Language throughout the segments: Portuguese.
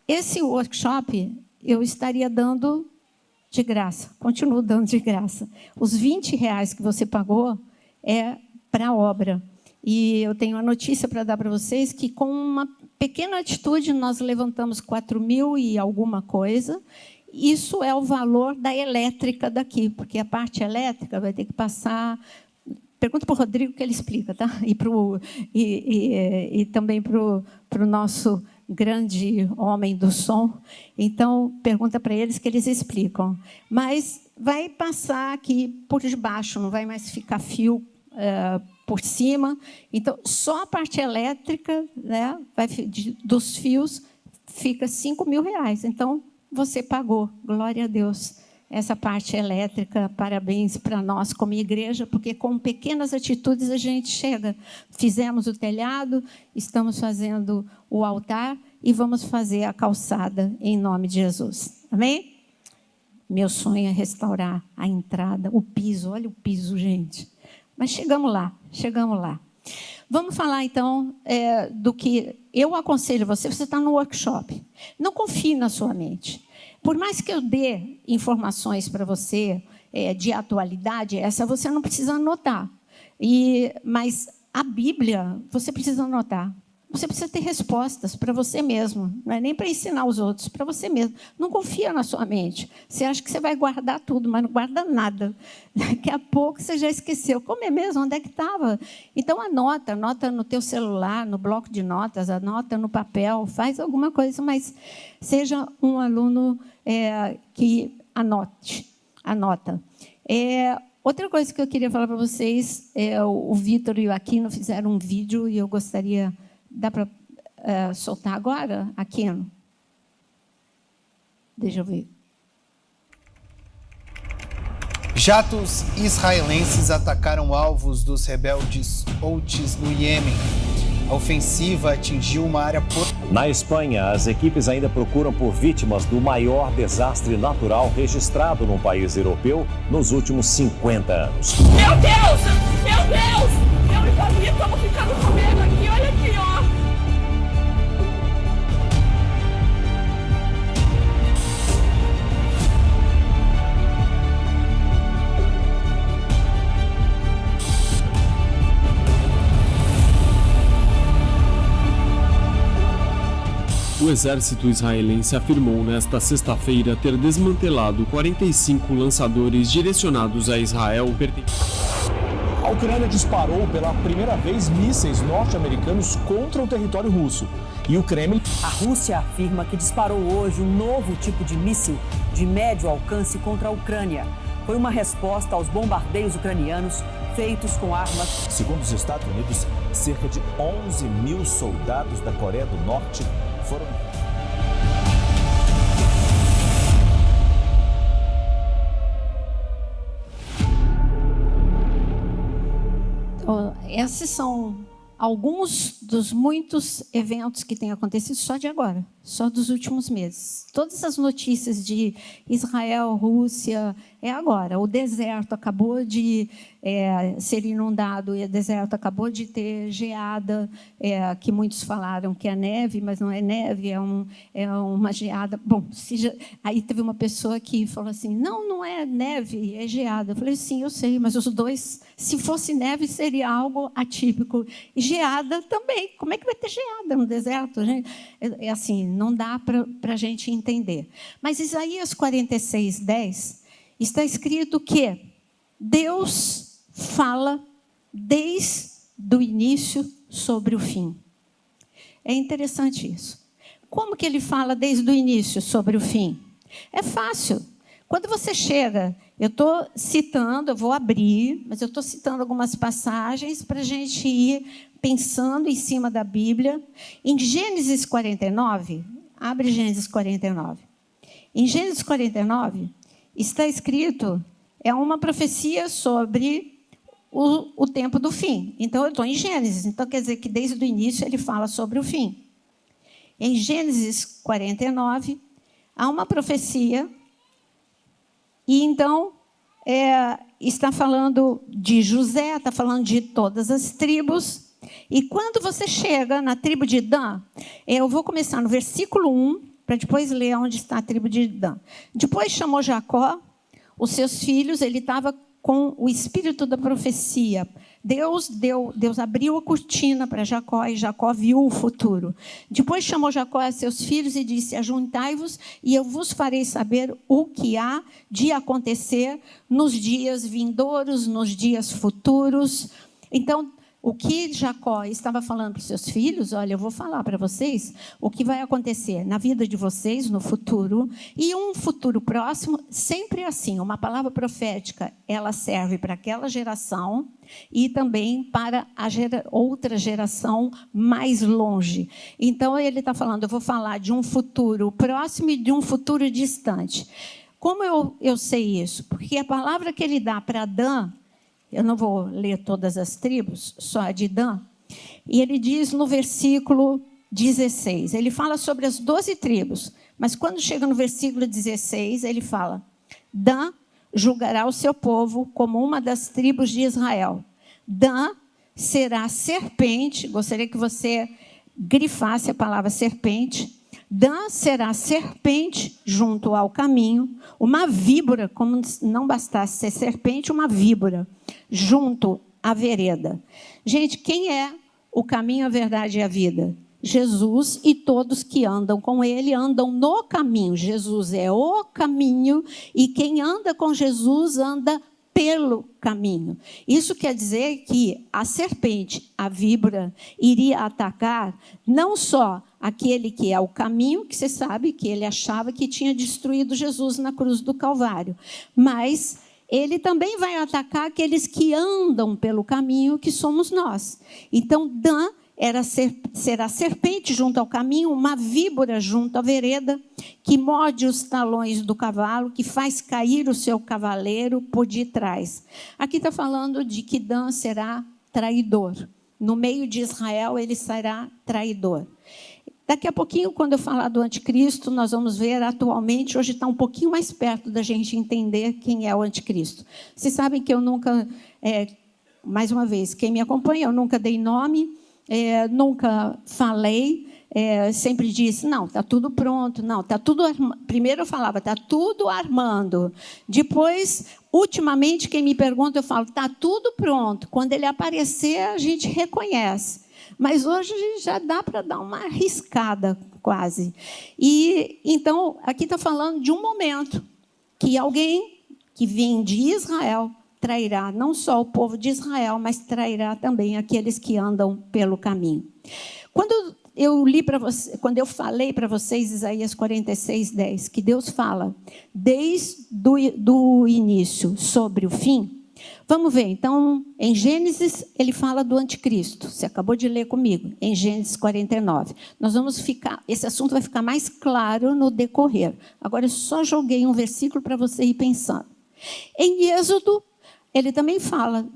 esse workshop eu estaria dando de graça, continuo dando de graça. Os R$20 que você pagou é para a obra. E eu tenho uma notícia para dar para vocês, que com uma pequena atitude nós levantamos 4.000 e alguma coisa. Isso é o valor da elétrica daqui, porque a parte elétrica vai ter que passar... Pergunta para o Rodrigo que ele explica, tá? E também para o nosso grande homem do som. Então, pergunta para eles que eles explicam. Mas vai passar aqui por debaixo, não vai mais ficar fio por cima. Então, só a parte elétrica, né, dos fios fica R$5.000. Então, você pagou, glória a Deus, essa parte elétrica. Parabéns para nós como igreja, porque com pequenas atitudes a gente chega. Fizemos o telhado, estamos fazendo o altar e vamos fazer a calçada em nome de Jesus. Amém? Meu sonho é restaurar a entrada, o piso. Olha o piso, gente. Mas chegamos lá, chegamos lá. Vamos falar, então, do que eu aconselho você. Você está no workshop. Não confie na sua mente. Por mais que eu dê informações para você de atualidade, essa você não precisa anotar. Mas a Bíblia, você precisa anotar. Você precisa ter respostas para você mesmo. Não é nem para ensinar os outros, para você mesmo. Não confia na sua mente. Você acha que você vai guardar tudo, mas não guarda nada. Daqui a pouco você já esqueceu. Como é mesmo? Onde é que estava? Então, anota no teu celular, no bloco de notas, anota no papel, faz alguma coisa, mas seja um aluno que anota. Outra coisa que eu queria falar para vocês, o Vitor e o Aquino fizeram um vídeo e eu gostaria... Dá para soltar agora, Aquino? Deixa eu ver. Jatos israelenses atacaram alvos dos rebeldes Houthis no Iêmen. A ofensiva atingiu uma área... Na Espanha, as equipes ainda procuram por vítimas do maior desastre natural registrado num país europeu nos últimos 50 anos. Meu Deus! Meu Deus! Eu e Fabi estamos ficando com medo aqui. Olha aqui, ó. O exército israelense afirmou nesta sexta-feira ter desmantelado 45 lançadores direcionados a Israel. A Ucrânia disparou pela primeira vez mísseis norte-americanos contra o território russo. E o Kremlin... A Rússia afirma que disparou hoje um novo tipo de míssil de médio alcance contra a Ucrânia. Foi uma resposta aos bombardeios ucranianos feitos com armas... Segundo os Estados Unidos, cerca de 11 mil soldados da Coreia do Norte foram... Esses são alguns dos muitos eventos que têm acontecido só de agora, só dos últimos meses. Todas as notícias de Israel, Rússia, é agora. O deserto acabou de ser inundado, e o deserto acabou de ter geada, que muitos falaram que é neve, mas não é neve, é uma geada. Bom, aí teve uma pessoa que falou assim, não é neve, é geada. Eu falei, sim, eu sei, mas os dois, se fosse neve, seria algo atípico. E geada também. Como é que vai ter geada no deserto? Gente? É assim, não dá para a gente entender. Mas Isaías 46:10 está escrito que Deus fala desde o início sobre o fim. É interessante isso. Como que ele fala desde o início sobre o fim? É fácil. Quando você chega, eu estou citando, eu vou abrir, mas eu estou citando algumas passagens para a gente ir pensando em cima da Bíblia. Em Gênesis 49, abre Gênesis 49. Em Gênesis 49, está escrito, é uma profecia sobre o tempo do fim. Então, eu estou em Gênesis, então quer dizer que desde o início ele fala sobre o fim. Em Gênesis 49, há uma profecia, e então está falando de José, está falando de todas as tribos, e quando você chega na tribo de Dan, eu vou começar no versículo 1 para depois ler onde está a tribo de Dan. Depois chamou Jacó, os seus filhos, ele estava com o espírito da profecia. Deus abriu a cortina para Jacó e Jacó viu o futuro. Depois chamou Jacó a seus filhos e disse: ajuntai-vos e eu vos farei saber o que há de acontecer nos dias vindouros, nos dias futuros. Então, o que Jacó estava falando para os seus filhos, olha, eu vou falar para vocês o que vai acontecer na vida de vocês no futuro, e um futuro próximo, sempre é assim, uma palavra profética, ela serve para aquela geração e também para a outra geração mais longe. Então, ele está falando, eu vou falar de um futuro próximo e de um futuro distante. Como eu sei isso? Porque a palavra que ele dá para Dan, eu não vou ler todas as tribos, só a de Dan. E ele diz no versículo 16, ele fala sobre as 12 tribos, mas quando chega no versículo 16, ele fala: Dan julgará o seu povo como uma das tribos de Israel. Dan será serpente, gostaria que você grifasse a palavra serpente. Dan será serpente junto ao caminho, uma víbora, como não bastasse ser serpente, uma víbora, junto à vereda. Gente, quem é o caminho, a verdade e a vida? Jesus, e todos que andam com ele andam no caminho. Jesus é o caminho e quem anda com Jesus anda pelo caminho. Isso quer dizer que a serpente, a víbora, iria atacar não só aquele que é o caminho, que você sabe que ele achava que tinha destruído Jesus na cruz do Calvário, mas ele também vai atacar aqueles que andam pelo caminho, que somos nós. Então, Dan será serpente junto ao caminho, uma víbora junto à vereda, que morde os talões do cavalo, que faz cair o seu cavaleiro por detrás. Aqui está falando de que Dan será traidor. No meio de Israel, ele será traidor. Daqui a pouquinho, quando eu falar do anticristo, nós vamos ver atualmente, hoje está um pouquinho mais perto da gente entender quem é o anticristo. Vocês sabem que eu nunca, mais uma vez, quem me acompanha, eu nunca dei nome, nunca falei, sempre disse, não, está tudo pronto, não, está tudo armando. Primeiro eu falava, está tudo armando. Depois, ultimamente, quem me pergunta, eu falo, está tudo pronto. Quando ele aparecer, a gente reconhece. Mas hoje já dá para dar uma arriscada, quase. E então, aqui está falando de um momento que alguém que vem de Israel trairá não só o povo de Israel, mas trairá também aqueles que andam pelo caminho. Quando eu li para você, quando eu falei para vocês Isaías 46:10, que Deus fala desde do início sobre o fim. Vamos ver, então, em Gênesis, ele fala do anticristo. Você acabou de ler comigo, em Gênesis 49. Nós vamos ficar, esse assunto vai ficar mais claro no decorrer. Agora, eu só joguei um versículo para você ir pensando. Em Êxodo, ele também fala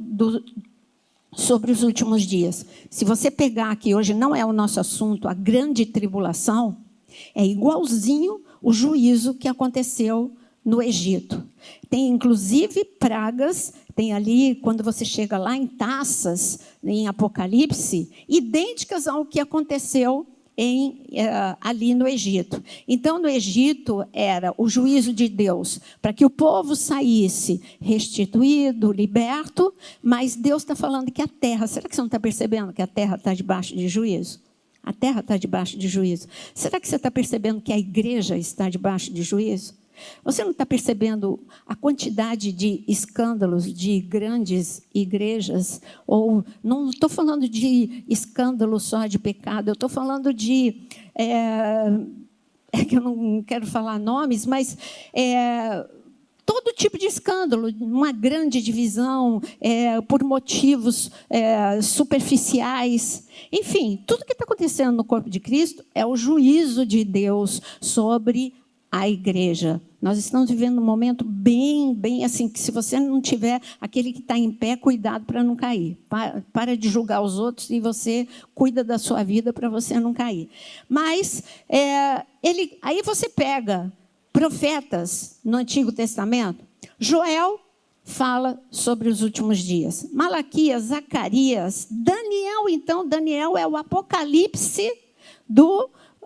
sobre os últimos dias. Se você pegar aqui, hoje não é o nosso assunto, a grande tribulação, é igualzinho o juízo que aconteceu no Egito. Tem, inclusive, pragas, tem ali, quando você chega lá em Taças, em Apocalipse, idênticas ao que aconteceu ali no Egito. Então, no Egito, era o juízo de Deus para que o povo saísse restituído, liberto, mas Deus está falando que a terra, será que você não está percebendo que a terra está debaixo de juízo? A terra está debaixo de juízo. Será que você está percebendo que a igreja está debaixo de juízo? Você não está percebendo a quantidade de escândalos de grandes igrejas? Ou não estou falando de escândalo só de pecado, eu estou falando de... que eu não quero falar nomes, mas... todo tipo de escândalo, uma grande divisão por motivos superficiais. Enfim, tudo que está acontecendo no corpo de Cristo é o juízo de Deus sobre a igreja. Nós estamos vivendo um momento bem assim, que se você não tiver aquele que está em pé, cuidado para não cair. Para de julgar os outros e você cuida da sua vida para você não cair. Mas aí você pega profetas no Antigo Testamento. Joel fala sobre os últimos dias. Malaquias, Zacarias, Daniel, então, Daniel é o apocalipse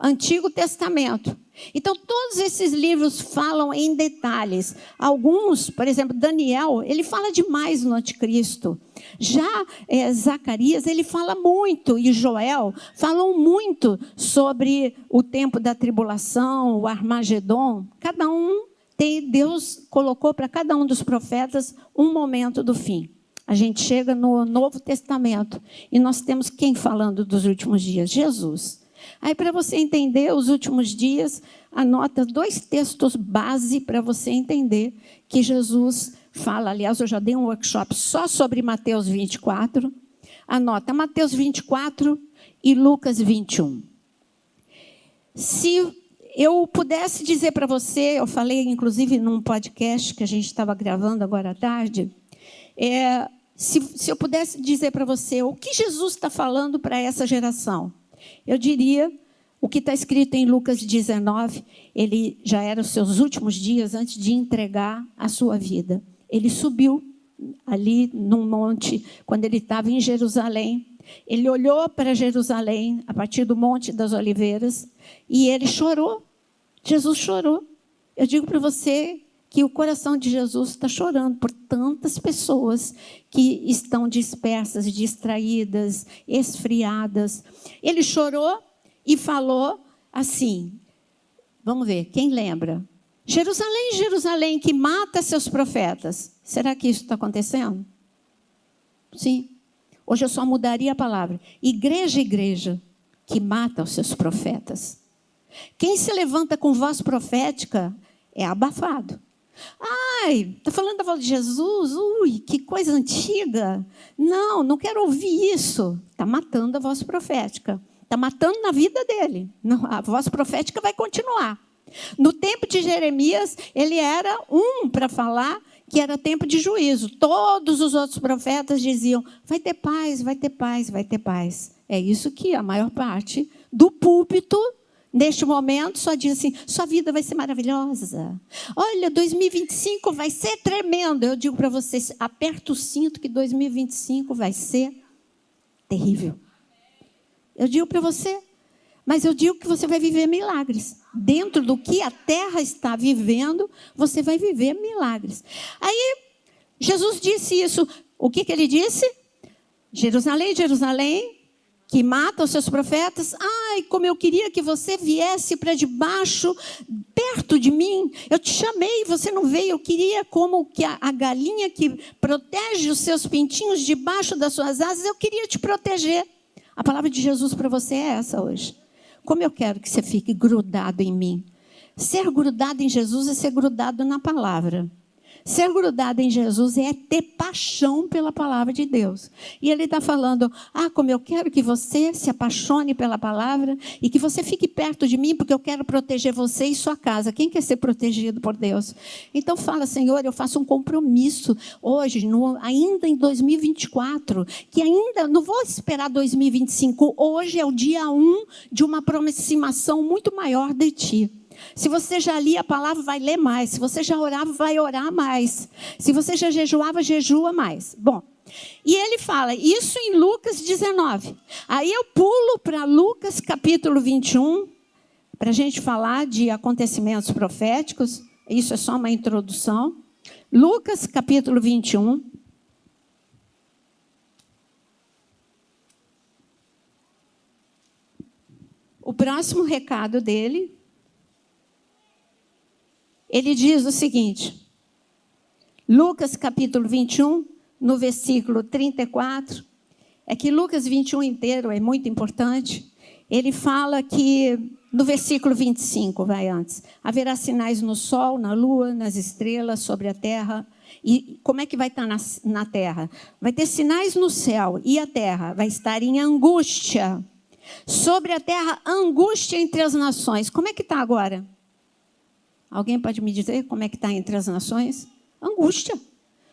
Antigo Testamento. Então, todos esses livros falam em detalhes. Alguns, por exemplo, Daniel, ele fala demais no anticristo. Já Zacarias, ele fala muito, e Joel falam muito sobre o tempo da tribulação, o Armagedon. Cada um tem, Deus colocou para cada um dos profetas um momento do fim. A gente chega no Novo Testamento e nós temos quem falando dos últimos dias? Jesus. Aí, para você entender os últimos dias, anota 2 textos base para você entender que Jesus fala. Aliás, eu já dei um workshop só sobre Mateus 24. Anota Mateus 24 e Lucas 21. Se eu pudesse dizer para você, eu falei inclusive num podcast que a gente estava gravando agora à tarde, se eu pudesse dizer para você o que Jesus está falando para essa geração, eu diria o que está escrito em Lucas 19, ele já era os seus últimos dias antes de entregar a sua vida. Ele subiu ali num monte, quando ele estava em Jerusalém. Ele olhou para Jerusalém, a partir do Monte das Oliveiras, e ele chorou. Jesus chorou. Eu digo para você que o coração de Jesus está chorando por tantas pessoas que estão dispersas, distraídas, esfriadas. Ele chorou e falou assim, vamos ver, quem lembra? Jerusalém, Jerusalém, que mata seus profetas. Será que isso está acontecendo? Sim. Hoje eu só mudaria a palavra. Igreja, igreja, que mata os seus profetas. Quem se levanta com voz profética é abafado. Ai, está falando da voz de Jesus? Ui, que coisa antiga. Não, não quero ouvir isso. Está matando a voz profética. Está matando na vida dele. Não, a voz profética vai continuar. No tempo de Jeremias, ele era para falar que era tempo de juízo. Todos os outros profetas diziam, vai ter paz, vai ter paz, vai ter paz. É isso que a maior parte do púlpito, neste momento, só diz assim, sua vida vai ser maravilhosa. Olha, 2025 vai ser tremendo. Eu digo para vocês, aperta o cinto que 2025 vai ser terrível. Eu digo para você, mas eu digo que você vai viver milagres. Dentro do que a terra está vivendo, você vai viver milagres. Aí, Jesus disse isso. O que ele disse? Jerusalém, Jerusalém, que mata os seus profetas. Ai, como eu queria que você viesse para debaixo, perto de mim. Eu te chamei, você não veio. Eu queria como que a galinha que protege os seus pintinhos debaixo das suas asas, eu queria te proteger. A palavra de Jesus para você é essa hoje. Como eu quero que você fique grudado em mim. Ser grudado em Jesus é ser grudado na palavra. Ser grudado em Jesus é ter paixão pela palavra de Deus. E ele está falando, como eu quero que você se apaixone pela palavra e que você fique perto de mim, porque eu quero proteger você e sua casa. Quem quer ser protegido por Deus? Então fala, Senhor, eu faço um compromisso hoje, ainda em 2024, que ainda não vou esperar 2025. Hoje é o dia 1 de uma aproximação muito maior de ti. Se você já lia a palavra, vai ler mais. Se você já orava, vai orar mais. Se você já jejuava, jejua mais. Bom, e ele fala isso em Lucas 19. Aí eu pulo para Lucas capítulo 21, para a gente falar de acontecimentos proféticos. Isso é só uma introdução. Lucas capítulo 21. O próximo recado dele, ele diz o seguinte, Lucas capítulo 21, no versículo 34, é que Lucas 21 inteiro é muito importante, ele fala que, no versículo 25, vai antes, haverá sinais no sol, na lua, nas estrelas, sobre a terra. E como é que vai estar na terra? Vai ter sinais no céu e a terra vai estar em angústia. Sobre a terra, angústia entre as nações. Como é que está agora? Alguém pode me dizer como é que está entre as nações? Angústia.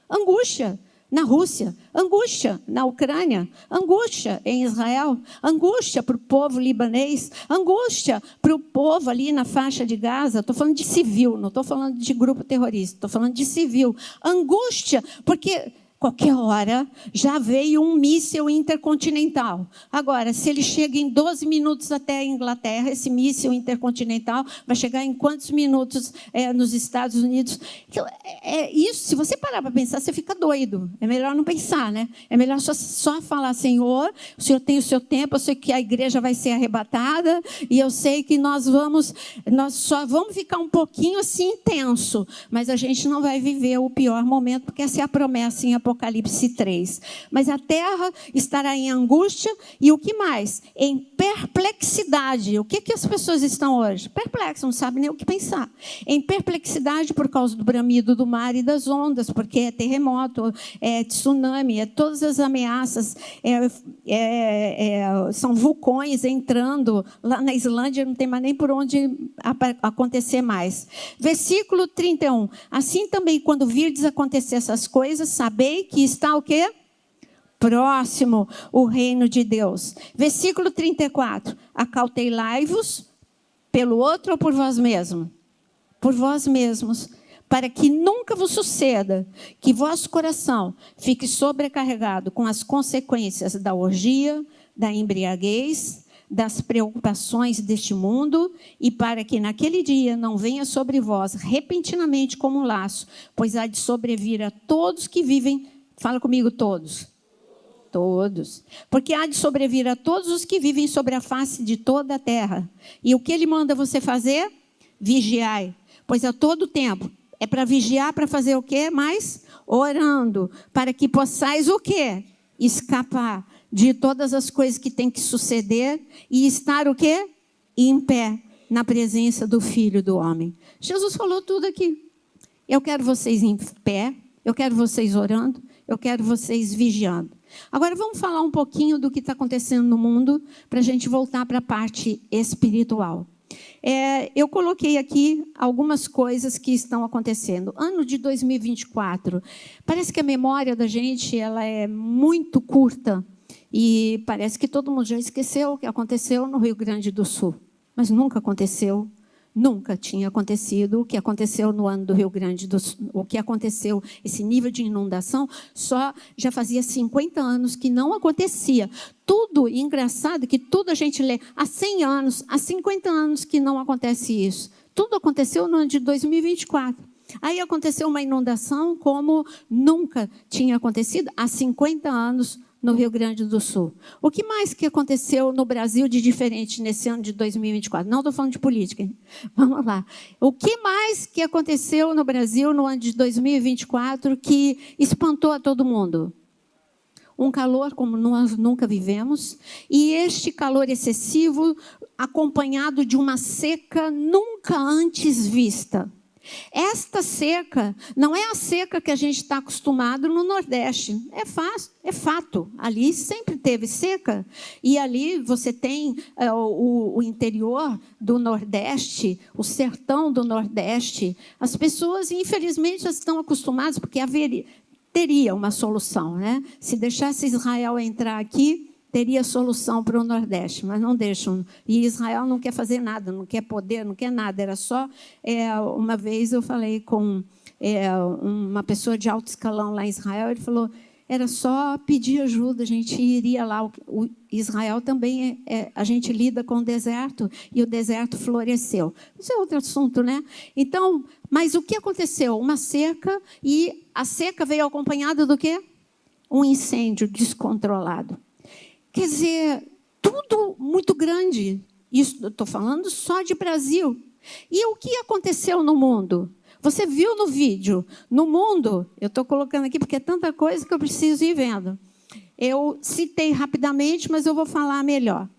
Angústia na Rússia. Angústia na Ucrânia. Angústia em Israel. Angústia para o povo libanês. Angústia para o povo ali na faixa de Gaza. Estou falando de civil, não estou falando de grupo terrorista. Estou falando de civil. Angústia, porque qualquer hora já veio um míssil intercontinental. Agora, se ele chega em 12 minutos até a Inglaterra, esse míssil intercontinental vai chegar em quantos minutos nos Estados Unidos? Então, isso, se você parar para pensar, você fica doido. É melhor não pensar, né? É melhor só falar, Senhor, o Senhor tem o seu tempo, eu sei que a igreja vai ser arrebatada, e eu sei que nós só vamos ficar um pouquinho assim intenso, mas a gente não vai viver o pior momento, porque essa é a promessa em Apocalipse 3. Mas a terra estará em angústia e o que mais? Em perplexidade. O que as pessoas estão hoje? Perplexas, não sabem nem o que pensar. Em perplexidade por causa do bramido do mar e das ondas, porque é terremoto, é tsunami, é todas as ameaças, são vulcões entrando. Lá na Islândia não tem mais nem por onde acontecer mais. Versículo 31. Assim também, quando virdes acontecer essas coisas, sabei que está o quê? Próximo o reino de Deus. Versículo 34. Acautelai-vos pelo outro ou por vós mesmos? Por vós mesmos, para que nunca vos suceda que vosso coração fique sobrecarregado com as consequências da orgia, da embriaguez, das preocupações deste mundo, e para que naquele dia não venha sobre vós repentinamente como um laço, pois há de sobrevir a todos que vivem, fala comigo, todos, porque há de sobrevir a todos os que vivem sobre a face de toda a terra. E o que ele manda você fazer? Vigiai, pois a todo tempo, é para vigiar, para fazer o quê? Mais orando, para que possais o quê? Escapar de todas as coisas que tem que suceder e estar o quê? Em pé, na presença do Filho do Homem. Jesus falou tudo aqui. Eu quero vocês em pé, eu quero vocês orando, eu quero vocês vigiando. Agora vamos falar um pouquinho do que está acontecendo no mundo, para a gente voltar para a parte espiritual. Eu coloquei aqui algumas coisas que estão acontecendo. Ano de 2024, parece que a memória da gente ela é muito curta, e parece que todo mundo já esqueceu o que aconteceu no Rio Grande do Sul. Mas nunca aconteceu, nunca tinha acontecido o que aconteceu no ano do Rio Grande do Sul. O que aconteceu, esse nível de inundação, já fazia 50 anos que não acontecia. Tudo, engraçado que tudo a gente lê, há 100 anos, há 50 anos que não acontece isso. Tudo aconteceu no ano de 2024. Aí aconteceu uma inundação como nunca tinha acontecido há 50 anos no Rio Grande do Sul. O que mais que aconteceu no Brasil de diferente nesse ano de 2024? Não estou falando de política, hein? Vamos lá. O que mais que aconteceu no Brasil no ano de 2024 que espantou a todo mundo? Um calor como nós nunca vivemos, e este calor excessivo acompanhado de uma seca nunca antes vista. Esta seca não é a seca que a gente está acostumado no Nordeste. É fato. Ali sempre teve seca. E ali você tem o interior do Nordeste, o sertão do Nordeste. As pessoas, infelizmente, já estão acostumadas, porque teria uma solução, né? Se deixasse Israel entrar aqui, teria solução para o Nordeste, mas não deixam. E Israel não quer fazer nada, não quer poder, não quer nada. Era só... uma vez eu falei com uma pessoa de alto escalão lá em Israel, ele falou, era só pedir ajuda, a gente iria lá. O Israel também, a gente lida com o deserto, e o deserto floresceu. Isso é outro assunto, né? Então, mas o que aconteceu? Uma seca, e a seca veio acompanhada do quê? Um incêndio descontrolado. Quer dizer, tudo muito grande. Isso, estou falando só de Brasil. E o que aconteceu no mundo? Você viu no vídeo. No mundo, eu estou colocando aqui porque é tanta coisa que eu preciso ir vendo. Eu citei rapidamente, mas eu vou falar melhor.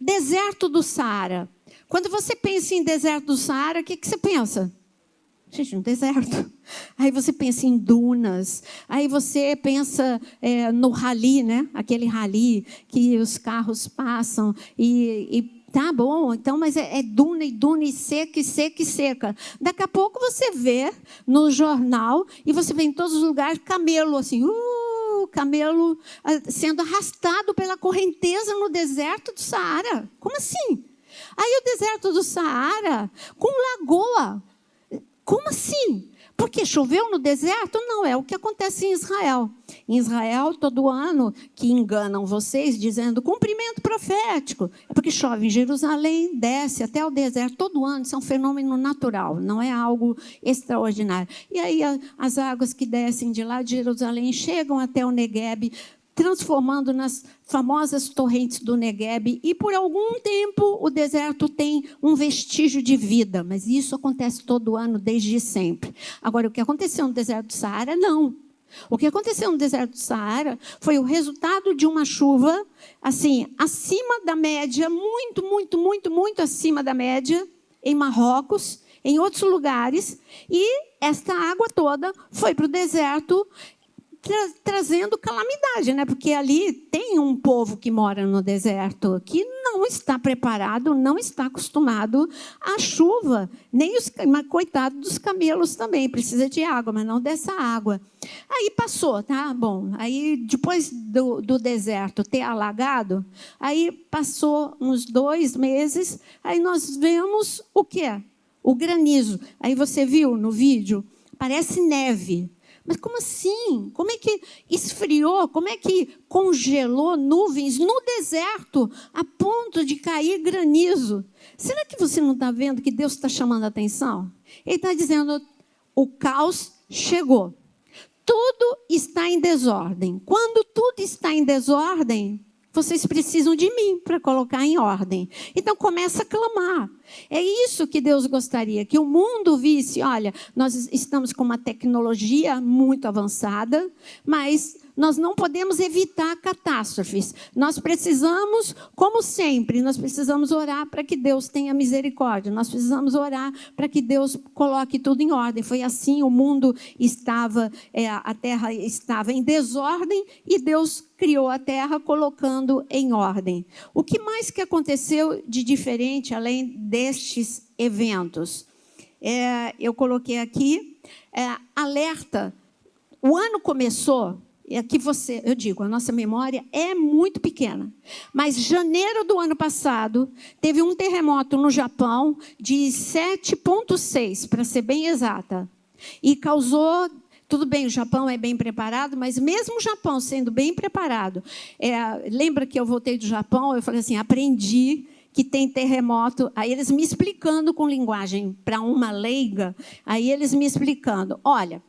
Deserto do Saara. Quando você pensa em deserto do Saara, o que você pensa? Gente, um deserto. Aí você pensa em dunas, aí você pensa no rally, né? Aquele rally que os carros passam e tá bom, então, mas é duna e duna e seca e seca e seca. Daqui a pouco você vê no jornal e você vê em todos os lugares camelo assim, camelo sendo arrastado pela correnteza no deserto do Saara. Como assim? Aí o deserto do Saara com lagoa. Como assim? Porque choveu no deserto? Não, é o que acontece em Israel. em Israel, todo ano, que enganam vocês, dizendo cumprimento profético. É porque chove em Jerusalém, desce até o deserto, todo ano. Isso é um fenômeno natural, não é algo extraordinário. E aí as águas que descem de lá de Jerusalém chegam até o Neguebe, transformando nas famosas torrentes do Neguebe, e por algum tempo o deserto tem um vestígio de vida, mas isso acontece todo ano, desde sempre. Agora, o que aconteceu no deserto do Saara, não. O que aconteceu no deserto do Saara foi o resultado de uma chuva, assim, acima da média, muito acima da média, em Marrocos, em outros lugares, e esta água toda foi para o deserto, trazendo calamidade, né? Porque ali tem um povo que mora no deserto que não está preparado, não está acostumado à chuva, nem mas coitado dos camelos também, precisa de água, mas não dessa água. Aí passou, tá? Bom, aí depois do deserto ter alagado, aí passou uns 2 meses, aí nós vemos o quê? O granizo. Aí você viu no vídeo, parece neve. Mas como assim? Como é que esfriou? Como é que congelou nuvens no deserto a ponto de cair granizo? Será que você não está vendo que Deus está chamando a atenção? Ele está dizendo, o caos chegou. Tudo está em desordem. Quando tudo está em desordem, vocês precisam de mim para colocar em ordem. Então, começa a clamar. É isso que Deus gostaria, que o mundo visse, olha, nós estamos com uma tecnologia muito avançada, mas nós não podemos evitar catástrofes. Nós precisamos, como sempre, nós precisamos orar para que Deus tenha misericórdia. Nós precisamos orar para que Deus coloque tudo em ordem. Foi assim, o mundo estava, a terra estava em desordem e Deus criou a terra colocando em ordem. O que mais que aconteceu de diferente, além destes eventos? Eu coloquei aqui, alerta. O ano começou, aqui eu digo, a nossa memória é muito pequena, mas janeiro do ano passado, teve um terremoto no Japão de 7,6, para ser bem exata, e causou... Tudo bem, o Japão é bem preparado, mas mesmo o Japão sendo bem preparado, lembra que eu voltei do Japão, eu falei assim, aprendi que tem terremoto, aí eles me explicando com linguagem para uma leiga, aí eles me explicando, olha,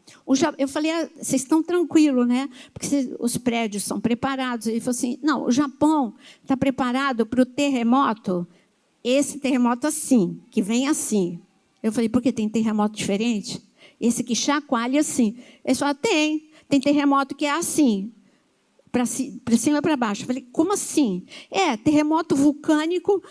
eu falei, vocês estão tranquilos, né? Porque os prédios são preparados. Ele falou assim, não, o Japão está preparado para o terremoto, esse terremoto assim, que vem assim. Eu falei, por que tem terremoto diferente? Esse que chacoalha assim. Ele falou, tem terremoto que é assim, para cima e para baixo. Eu falei, como assim? Terremoto vulcânico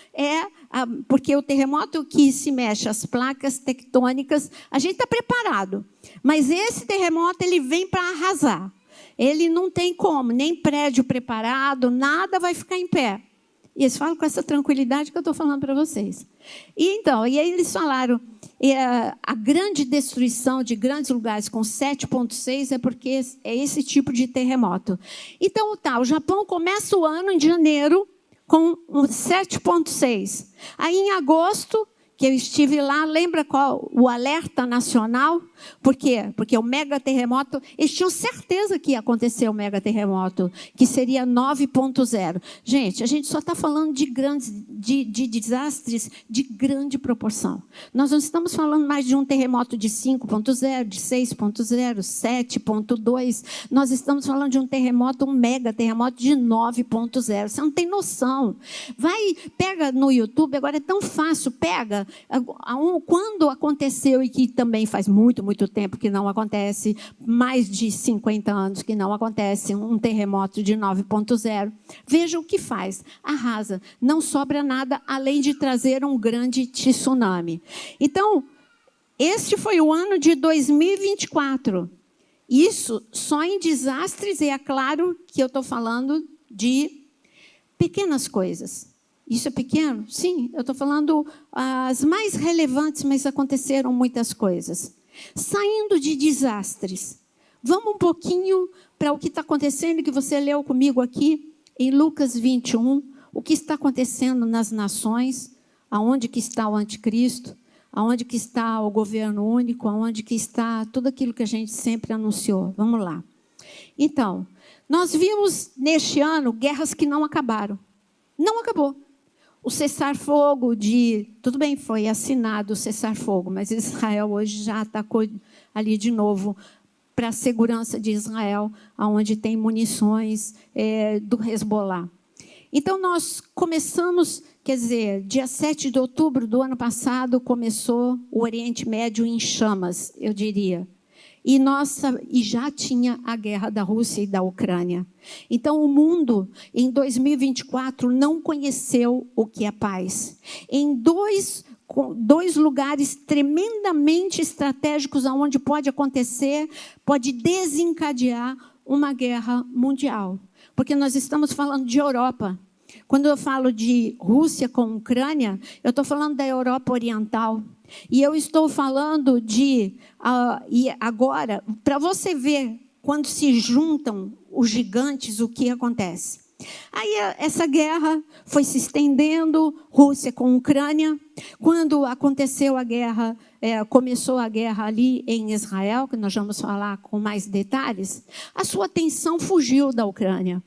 porque o terremoto que se mexe, as placas tectônicas, a gente está preparado. Mas esse terremoto, ele vem para arrasar. Ele não tem como, nem prédio preparado, nada vai ficar em pé. E eles falam com essa tranquilidade que eu estou falando para vocês. E aí eles falaram, a grande destruição de grandes lugares com 7,6 é porque é esse tipo de terremoto. Então, o Japão começa o ano em janeiro com 7,6. Aí, em agosto, que eu estive lá, lembra qual? O alerta nacional. Por quê? Porque o mega terremoto, eles tinham certeza que ia acontecer o mega terremoto, que seria 9,0. Gente, a gente só está falando de grandes, de desastres de grande proporção. Nós não estamos falando mais de um terremoto de 5,0, de 6,0, 7,2. Nós estamos falando de um terremoto, um mega terremoto de 9,0. Você não tem noção. Pega no YouTube, agora é tão fácil, pega quando aconteceu, e que também faz muito tempo que não acontece, mais de 50 anos que não acontece, um terremoto de 9,0. Veja o que faz, arrasa, não sobra nada, além de trazer um grande tsunami. Então, este foi o ano de 2024. Isso só em desastres, e é claro que eu estou falando de pequenas coisas. Isso é pequeno? Sim, eu estou falando as mais relevantes, mas aconteceram muitas coisas. Saindo de desastres, vamos um pouquinho para o que está acontecendo, que você leu comigo aqui, em Lucas 21, o que está acontecendo nas nações, aonde que está o anticristo, aonde que está o governo único, aonde que está tudo aquilo que a gente sempre anunciou. Vamos lá. Então, Nós vimos neste ano guerras que não acabaram. Não acabou. O cessar-fogo tudo bem, foi assinado o cessar-fogo, mas Israel hoje já atacou ali de novo para a segurança de Israel, onde tem munições do Hezbollah. Então, nós começamos, quer dizer, dia 7 de outubro do ano passado, começou o Oriente Médio em chamas, eu diria. E já tinha a guerra da Rússia e da Ucrânia. Então, o mundo, em 2024, não conheceu o que é paz. Em dois lugares tremendamente estratégicos, onde pode acontecer, pode desencadear uma guerra mundial. Porque nós estamos falando de Europa. Quando eu falo de Rússia com Ucrânia, eu estou falando da Europa Oriental. E eu estou falando e agora, para você ver, quando se juntam os gigantes, o que acontece? Aí essa guerra foi se estendendo, Rússia com Ucrânia. Quando aconteceu a guerra, começou a guerra ali em Israel, que nós vamos falar com mais detalhes, a sua atenção fugiu da Ucrânia.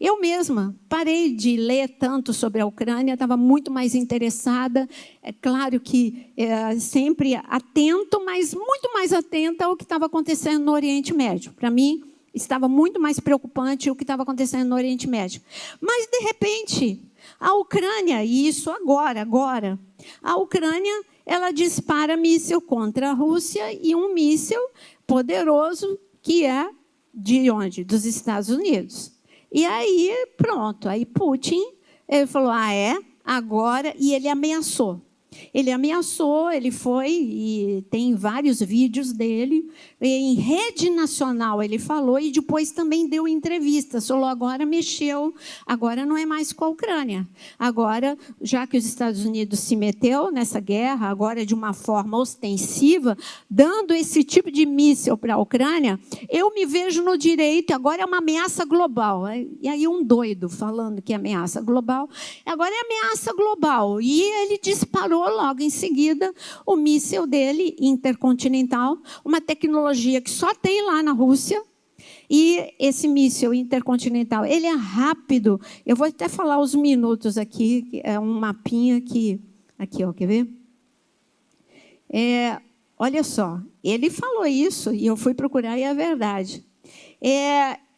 Eu mesma parei de ler tanto sobre a Ucrânia, estava muito mais interessada, é claro que sempre atento, mas muito mais atenta ao que estava acontecendo no Oriente Médio. Para mim, estava muito mais preocupante o que estava acontecendo no Oriente Médio. Mas, de repente, a Ucrânia, e isso agora, a Ucrânia, ela dispara míssil contra a Rússia e um míssil poderoso que é de onde? Dos Estados Unidos. E aí, pronto, aí Putin, ele falou, agora, e ele ameaçou. Ele foi, e tem vários vídeos dele, em rede nacional ele falou, e depois também deu entrevistas, falou, agora mexeu, agora não é mais com a Ucrânia. Agora, já que os Estados Unidos se meteu nessa guerra, agora de uma forma ostensiva, dando esse tipo de míssil para a Ucrânia, eu me vejo no direito, agora é uma ameaça global. E aí um doido falando que é ameaça global, agora é ameaça global. E ele disparou logo em seguida o míssil dele, intercontinental, uma tecnologia que só tem lá na Rússia. E esse míssil intercontinental, ele é rápido. Eu vou até falar os minutos aqui, é um mapinha que... Aqui, ó, quer ver? Olha só, ele falou isso e eu fui procurar e é verdade.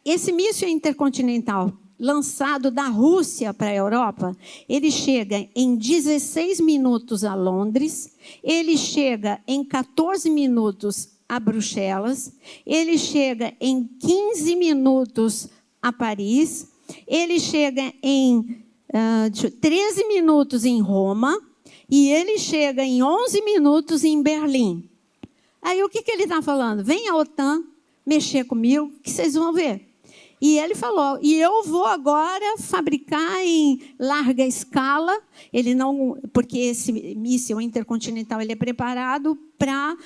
Esse míssil intercontinental, lançado da Rússia para a Europa, ele chega em 16 minutos a Londres, ele chega em 14 minutos a Bruxelas, ele chega em 15 minutos a Paris, ele chega em 13 minutos em Roma e ele chega em 11 minutos em Berlim. Aí o que ele está falando? Vem a OTAN mexer comigo, que vocês vão ver. E ele falou, e eu vou agora fabricar em larga escala, ele não, porque esse míssil intercontinental ele é preparado para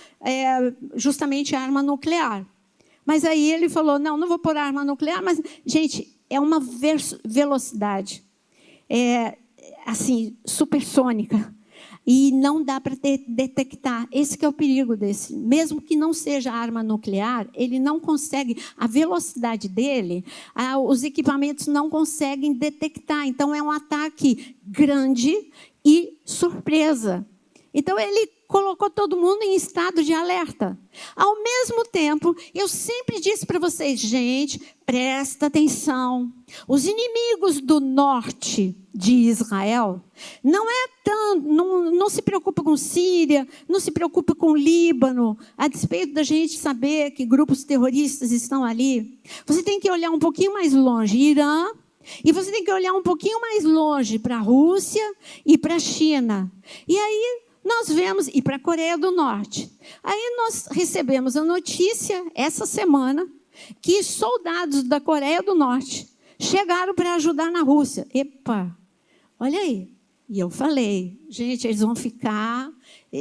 justamente arma nuclear. Mas aí ele falou, não vou pôr arma nuclear, mas, gente, é uma velocidade assim, supersônica. E não dá para detectar. Esse que é o perigo desse. Mesmo que não seja arma nuclear, ele não consegue, a velocidade dele, os equipamentos não conseguem detectar. Então, é um ataque grande e surpresa. Então, ele colocou todo mundo em estado de alerta. Ao mesmo tempo, eu sempre disse para vocês, gente, presta atenção. Os inimigos do norte de Israel não se preocupa com Síria, não se preocupa com Líbano, a despeito da gente saber que grupos terroristas estão ali. Você tem que olhar um pouquinho mais longe, Irã, e você tem que olhar um pouquinho mais longe para a Rússia e para a China. E aí nós vemos, e para a Coreia do Norte. Aí nós recebemos a notícia, essa semana, que soldados da Coreia do Norte chegaram para ajudar na Rússia. Epa, olha aí. E eu falei, gente, eles vão ficar,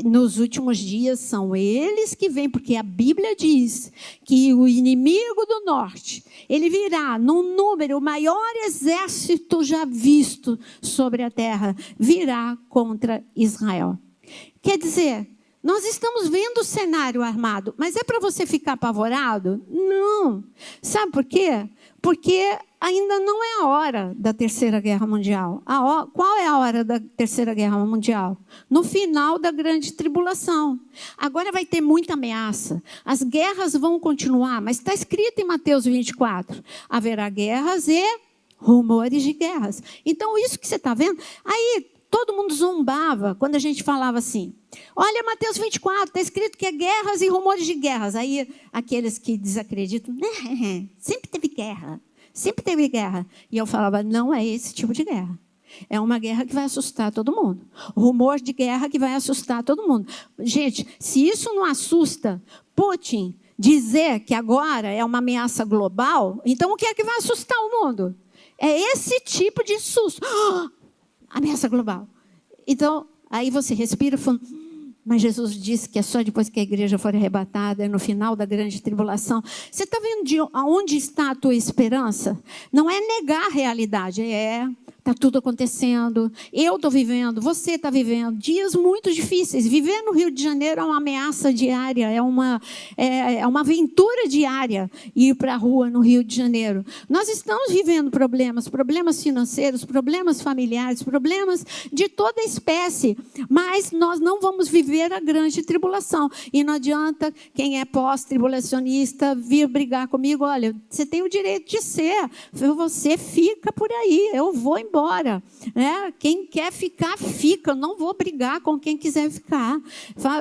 nos últimos dias são eles que vêm, porque a Bíblia diz que o inimigo do norte, ele virá num número, o maior exército já visto sobre a terra, virá contra Israel. Quer dizer, nós estamos vendo o cenário armado, mas é para você ficar apavorado? Não. Sabe por quê? Porque ainda não é a hora da Terceira Guerra Mundial. Qual é a hora da Terceira Guerra Mundial? No final da grande tribulação. Agora vai ter muita ameaça. As guerras vão continuar, mas está escrito em Mateus 24. Haverá guerras e rumores de guerras. Então, isso que você está vendo... Aí, todo mundo zombava quando a gente falava assim, olha Mateus 24, está escrito que é guerras e rumores de guerras. Aí aqueles que desacreditam, sempre teve guerra, sempre teve guerra. E eu falava, não é esse tipo de guerra. É uma guerra que vai assustar todo mundo. Rumor de guerra que vai assustar todo mundo. Gente, se isso não assusta Putin dizer que agora é uma ameaça global, então o que é que vai assustar o mundo? É esse tipo de susto. Ameaça global. Então, aí você respira e fala, mas Jesus disse que é só depois que a igreja for arrebatada, é no final da grande tribulação. Você está vendo de onde está a tua esperança? Não é negar a realidade, está tudo acontecendo, eu estou vivendo, você está vivendo, dias muito difíceis. Viver no Rio de Janeiro é uma ameaça diária, é uma aventura diária ir para a rua no Rio de Janeiro. Nós estamos vivendo problemas financeiros, problemas familiares, problemas de toda espécie, mas nós não vamos viver a grande tribulação. E não adianta quem é pós-tribulacionista vir brigar comigo, olha, você tem o direito de ser, você fica por aí, eu vou embora. Quem quer ficar, fica. Eu não vou brigar com quem quiser ficar.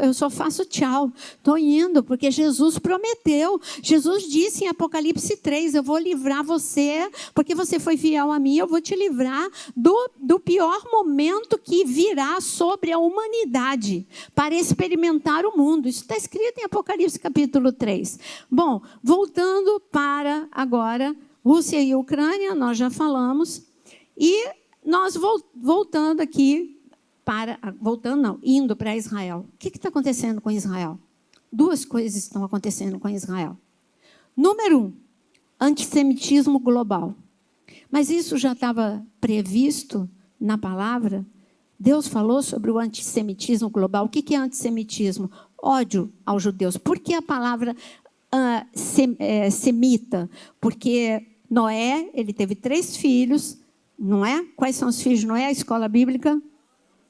Eu só faço tchau. Estou indo, porque Jesus prometeu. Jesus disse em Apocalipse 3, eu vou livrar você, porque você foi fiel a mim, eu vou te livrar do pior momento que virá sobre a humanidade, para experimentar o mundo. Isso está escrito em Apocalipse capítulo 3. Bom, voltando para agora, Rússia e Ucrânia, nós já falamos. E nós voltando aqui, indo para Israel. O que está acontecendo com Israel? Duas coisas estão acontecendo com Israel. Número 1, antissemitismo global. Mas isso já estava previsto na palavra. Deus falou sobre o antissemitismo global. O que é antissemitismo? Ódio aos judeus. Por que a palavra semita? Porque Noé, ele teve 3 filhos, não é? Quais são os filhos de Noé? A escola bíblica?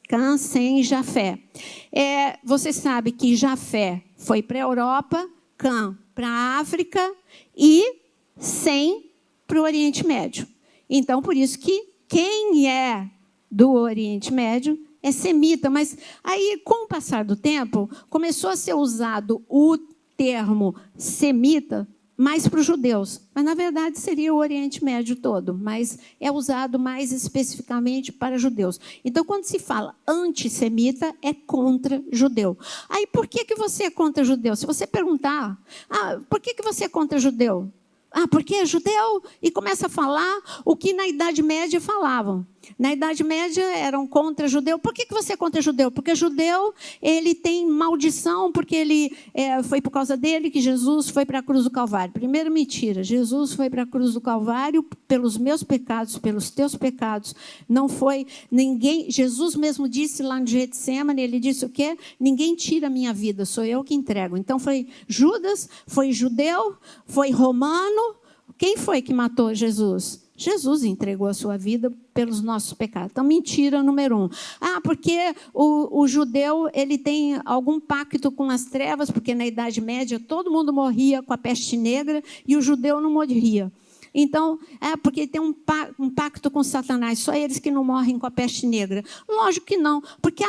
Cã, Sem e Jafé. Você sabe que Jafé foi para a Europa, Cã para a África e Sem para o Oriente Médio. Então, por isso que quem é do Oriente Médio é semita. Mas aí, com o passar do tempo, começou a ser usado o termo semita mais para os judeus, mas na verdade seria o Oriente Médio todo, mas é usado mais especificamente para judeus. Então, quando se fala antissemita, é contra judeu. Aí, por que você é contra judeu? Se você perguntar, por que você é contra judeu? Porque é judeu, e começa a falar o que na Idade Média falavam. Na Idade Média eram contra judeu. Por que você é contra judeu? Porque judeu, ele tem maldição, porque foi por causa dele que Jesus foi para a cruz do Calvário. Primeiro, mentira. Jesus foi para a cruz do Calvário pelos meus pecados, pelos teus pecados. Não foi ninguém. Jesus mesmo disse lá no Getsemane, ele disse o quê? Ninguém tira a minha vida, sou eu que entrego. Então foi Judas, foi judeu, foi romano. Quem foi que matou Jesus? Jesus entregou a sua vida pelos nossos pecados. Então, mentira número 1. Porque o judeu ele tem algum pacto com as trevas, porque na Idade Média todo mundo morria com a peste negra e o judeu não morria. Então, porque tem um pacto com Satanás, só eles que não morrem com a peste negra. Lógico que não, porque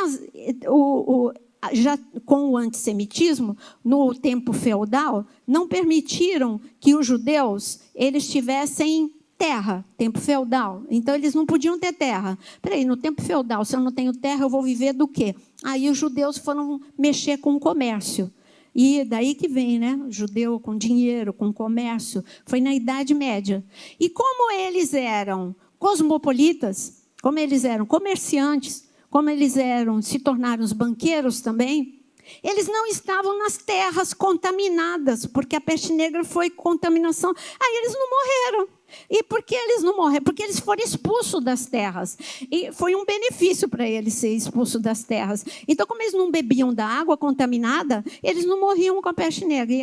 já com o antissemitismo, no tempo feudal, não permitiram que os judeus eles tivessem terra, tempo feudal. Então, eles não podiam ter terra. Peraí, no tempo feudal, se eu não tenho terra, eu vou viver do quê? Aí os judeus foram mexer com o comércio. E daí que vem, né? O judeu com dinheiro, com comércio. Foi na Idade Média. E como eles eram cosmopolitas, como eles eram comerciantes, como eles se tornaram os banqueiros também, eles não estavam nas terras contaminadas, porque a peste negra foi contaminação. Aí eles não morreram. E por que eles não morreram? Porque eles foram expulsos das terras. E foi um benefício para eles ser expulsos das terras. Então, como eles não bebiam da água contaminada, eles não morriam com a peste negra.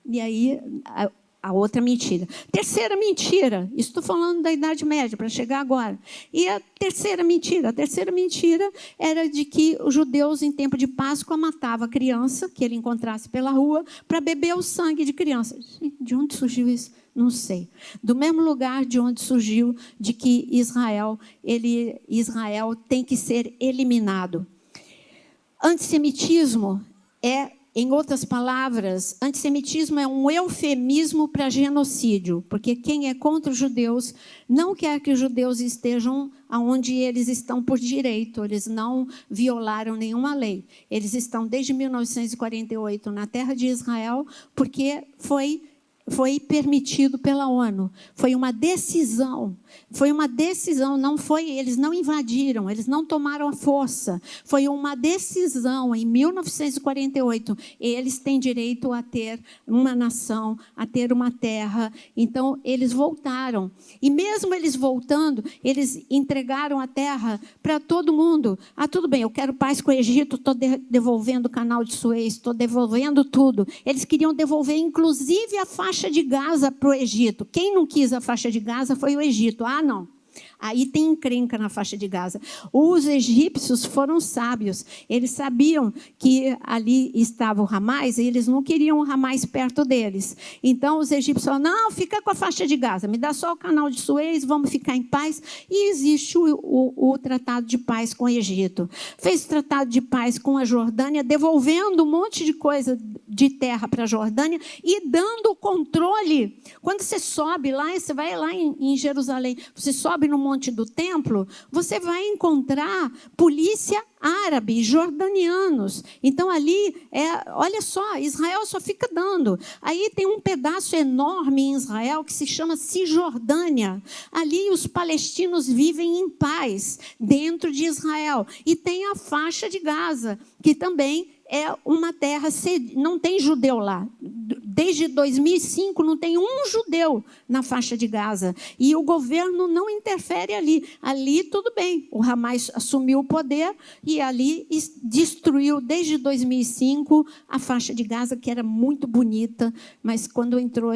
E aí a outra mentira. Terceira mentira, estou falando da Idade Média, para chegar agora. E a terceira mentira era de que os judeus, em tempo de Páscoa, matavam a criança que ele encontrasse pela rua para beber o sangue de criança. De onde surgiu isso? Não sei. Do mesmo lugar de onde surgiu de que Israel tem que ser eliminado. Antissemitismo em outras palavras, antissemitismo é um eufemismo para genocídio, porque quem é contra os judeus não quer que os judeus estejam onde eles estão por direito, eles não violaram nenhuma lei. Eles estão desde 1948 na terra de Israel, porque foi permitido pela ONU. Foi uma decisão, eles não invadiram, eles não tomaram a força. Foi uma decisão em 1948. Eles têm direito a ter uma nação, a ter uma terra. Então, eles voltaram. E mesmo eles voltando, eles entregaram a terra para todo mundo. Tudo bem, eu quero paz com o Egito, estou devolvendo o canal de Suez, estou devolvendo tudo. Eles queriam devolver, inclusive, a faixa de Gaza para o Egito. Quem não quis a faixa de Gaza foi o Egito. Não. Aí tem encrenca na faixa de Gaza. Os egípcios foram sábios. Eles sabiam que ali estava o Hamas e eles não queriam o Hamas perto deles. Então, os egípcios falaram, não, fica com a faixa de Gaza, me dá só o canal de Suez, vamos ficar em paz. E existe o tratado de paz com o Egito. Fez o tratado de paz com a Jordânia, devolvendo um monte de coisa de terra para a Jordânia e dando o controle. Quando você sobe lá, você vai lá em Jerusalém, você sobe no monte do templo, você vai encontrar polícia árabe, jordanianos. Então, ali, olha só, Israel só fica dando. Aí tem um pedaço enorme em Israel que se chama Cisjordânia. Ali os palestinos vivem em paz dentro de Israel. E tem a faixa de Gaza, que também é uma terra, não tem judeu lá. Desde 2005 não tem um judeu na faixa de Gaza. E o governo não interfere ali. Ali tudo bem, o Hamas assumiu o poder e ali destruiu desde 2005 a faixa de Gaza, que era muito bonita, mas quando entrou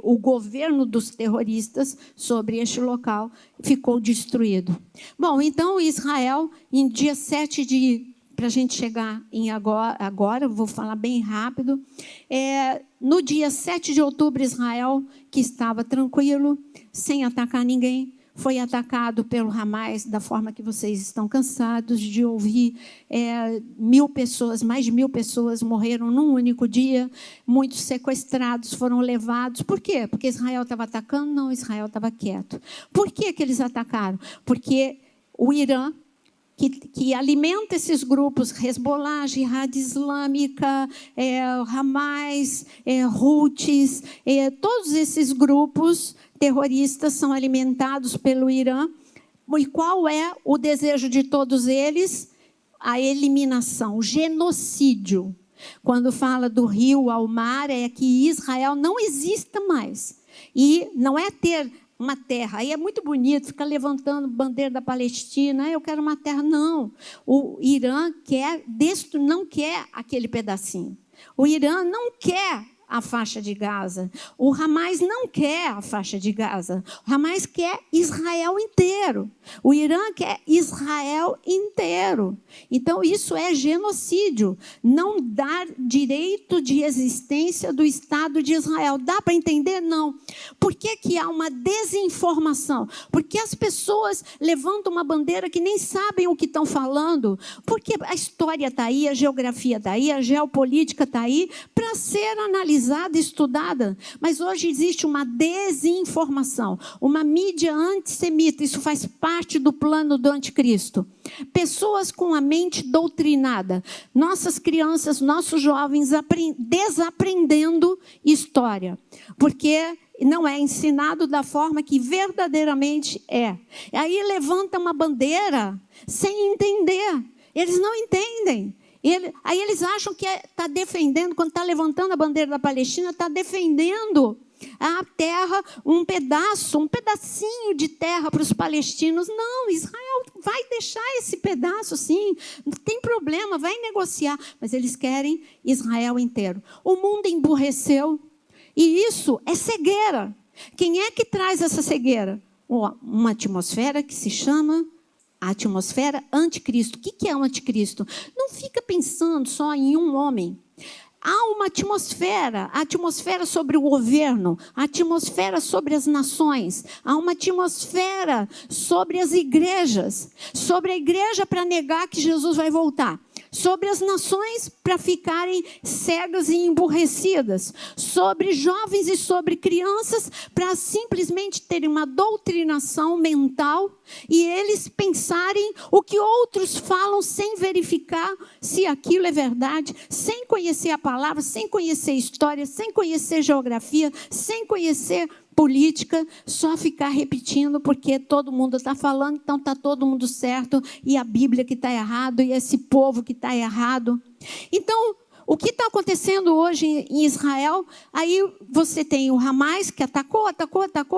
o governo dos terroristas sobre este local, ficou destruído. Bom, então Israel, em dia 7 para a gente chegar em agora, vou falar bem rápido. No dia 7 de outubro, Israel, que estava tranquilo, sem atacar ninguém, foi atacado pelo Hamas da forma que vocês estão cansados de ouvir. 1.000 pessoas, mais de 1.000 pessoas morreram num único dia, muitos sequestrados foram levados. Por quê? Porque Israel estava atacando? Não, Israel estava quieto. Por que eles atacaram? Porque o Irã, que alimenta esses grupos, Hezbollah, Jihad Islâmica, Hamas, Houthis, todos esses grupos terroristas são alimentados pelo Irã. E qual é o desejo de todos eles? A eliminação, o genocídio. Quando fala do rio ao mar, é que Israel não exista mais. E não é ter uma terra. Aí é muito bonito ficar levantando bandeira da Palestina. Eu quero uma terra. Não. O Irã não quer aquele pedacinho. O Irã não quer a faixa de Gaza. O Hamas não quer a faixa de Gaza. O Hamas quer Israel inteiro. O Irã quer Israel inteiro. Então, isso é genocídio. Não dar direito de existência do Estado de Israel. Dá para entender? Não. Por que há uma desinformação? Porque as pessoas levantam uma bandeira que nem sabem o que estão falando. Porque a história está aí, a geografia está aí, a geopolítica está aí, para ser analisada, estudada, mas hoje existe uma desinformação, uma mídia antissemita. Isso faz parte do plano do anticristo. Pessoas com a mente doutrinada, nossas crianças, nossos jovens desaprendendo história, porque não é ensinado da forma que verdadeiramente é. Aí levanta uma bandeira sem entender, eles não entendem. Aí eles acham que está defendendo, quando está levantando a bandeira da Palestina, está defendendo a terra, um pedacinho de terra para os palestinos. Não, Israel vai deixar esse pedaço, sim, não tem problema, vai negociar, mas eles querem Israel inteiro. O mundo emburreceu, E isso é cegueira. Quem é que traz essa cegueira? Uma atmosfera que se chama a atmosfera anticristo. O que é o anticristo? Não fica pensando só em um homem. Há uma atmosfera, a atmosfera sobre o governo, a atmosfera sobre as nações, há uma atmosfera sobre as igrejas, sobre a igreja para negar que Jesus vai voltar, sobre as nações para ficarem cegas e emburrecidas, sobre jovens e sobre crianças para simplesmente terem uma doutrinação mental e eles pensarem o que outros falam sem verificar se aquilo é verdade, sem conhecer a palavra, sem conhecer história, sem conhecer geografia, sem conhecer política, só ficar repetindo porque todo mundo está falando, então está todo mundo certo, e a Bíblia que está errado, e esse povo que está errado. Então, o que está acontecendo hoje em Israel? Aí você tem o Hamas que atacou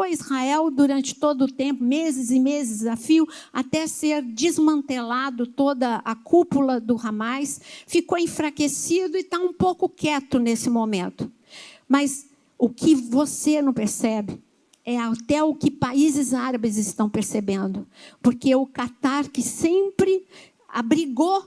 Israel durante todo o tempo, meses e meses a fio, até ser desmantelado toda a cúpula do Hamas, ficou enfraquecido e está um pouco quieto nesse momento. Mas o que você não percebe é até o que países árabes estão percebendo, porque o Catar, que sempre abrigou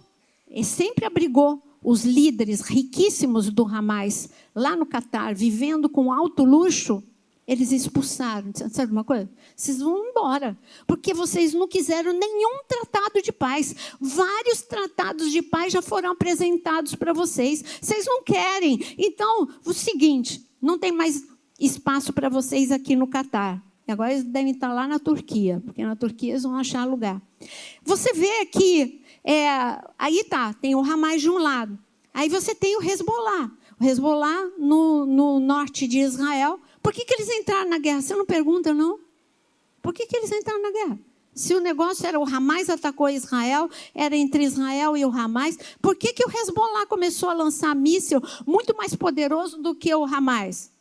os líderes riquíssimos do Hamas lá no Catar, vivendo com alto luxo, eles expulsaram. Sabe uma coisa? Vocês vão embora, porque vocês não quiseram nenhum tratado de paz. Vários tratados de paz já foram apresentados para vocês. Vocês não querem. Então, o seguinte, não tem mais espaço para vocês aqui no Catar. E agora eles devem estar lá na Turquia, porque na Turquia eles vão achar lugar. Você vê que aí tem o Hamas de um lado. Aí você tem o Hezbollah. O Hezbollah no norte de Israel. Por que eles entraram na guerra? Você não pergunta, não? Por que eles entraram na guerra? Se o negócio era o Hamas atacou Israel, era entre Israel e o Hamas, por que o Hezbollah começou a lançar míssil muito mais poderoso do que o Hamas?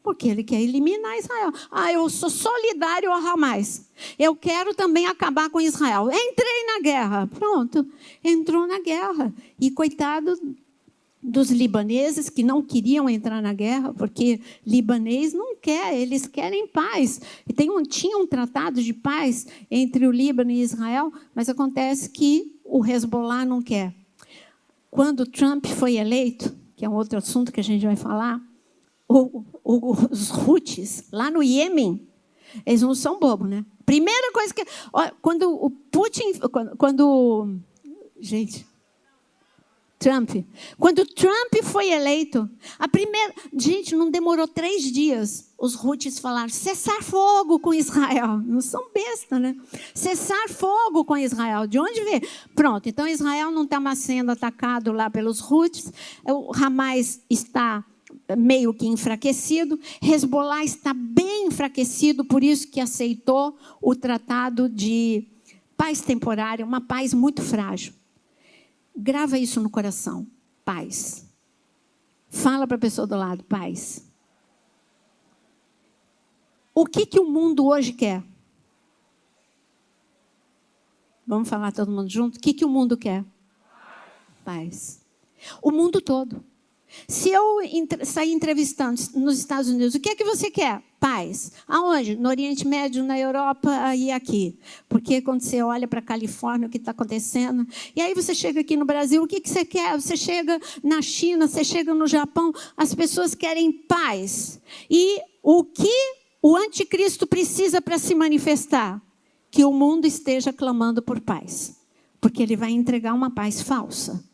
Porque ele quer eliminar Israel. Eu sou solidário ao Hamas. Eu quero também acabar com Israel. Entrei na guerra. Pronto, entrou na guerra. E coitado dos libaneses que não queriam entrar na guerra, porque libanês não quer, eles querem paz. E tinha um tratado de paz entre o Líbano e Israel, mas acontece que o Hezbollah não quer. Quando Trump foi eleito, que é um outro assunto que a gente vai falar, os Houthis, lá no Iêmen, eles não são bobos, né? Primeira coisa que... Quando o Putin... Quando Trump foi eleito, gente, não demorou 3 dias, os Houthis falaram, cessar fogo com Israel. Não são besta, né? Cessar fogo com Israel. De onde veio? Pronto, então Israel não está mais sendo atacado lá pelos Houthis, o Hamas está meio que enfraquecido, Hezbollah está bem enfraquecido, por isso que aceitou o tratado de paz temporária, uma paz muito frágil. Grava isso no coração, paz. Fala para a pessoa do lado, paz. O que o mundo hoje quer? Vamos falar todo mundo junto? O que o mundo quer? Paz. O mundo todo. Se eu sair entrevistando nos Estados Unidos, o que é que você quer? Paz. Aonde? No Oriente Médio, na Europa e aqui. Porque quando você olha para a Califórnia, o que está acontecendo? E aí você chega aqui no Brasil, o que você quer? Você chega na China, você chega no Japão, as pessoas querem paz. E o que o anticristo precisa para se manifestar? Que o mundo esteja clamando por paz. Porque ele vai entregar uma paz falsa.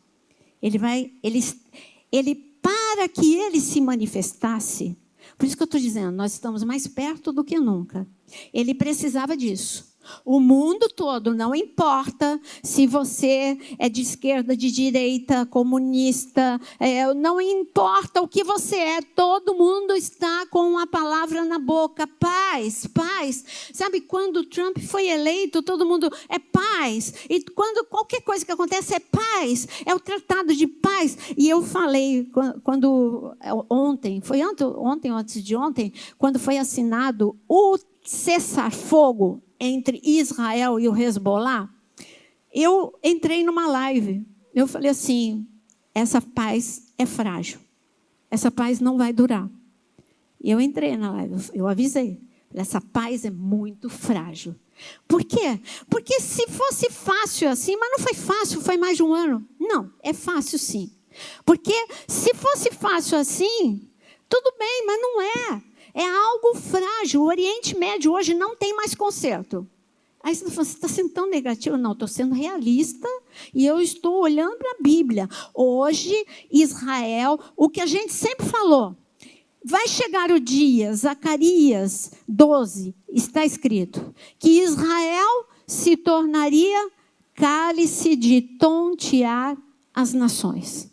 Para que ele se manifestasse, por isso que eu estou dizendo, nós estamos mais perto do que nunca. Ele precisava disso. O mundo todo, não importa se você é de esquerda, de direita, comunista, não importa o que você é, todo mundo está com a palavra na boca, paz, paz. Sabe, quando Trump foi eleito, todo mundo é paz. E quando qualquer coisa que acontece é paz, é o tratado de paz. E eu falei, ontem ou antes de ontem, quando foi assinado o cessar-fogo entre Israel e o Hezbollah, eu entrei numa live. Eu falei assim, essa paz é frágil. Essa paz não vai durar. E eu entrei na live, eu avisei. Essa paz é muito frágil. Por quê? Porque se fosse fácil assim, mas não foi fácil, foi mais de um ano. Não, é fácil sim. Porque se fosse fácil assim, tudo bem, mas não é. É algo frágil. O Oriente Médio hoje não tem mais conserto. Aí você está sendo tão negativo. Não, estou sendo realista e eu estou olhando para a Bíblia. Hoje, Israel, o que a gente sempre falou, vai chegar o dia, Zacarias 12, está escrito, que Israel se tornaria cálice de tontear as nações.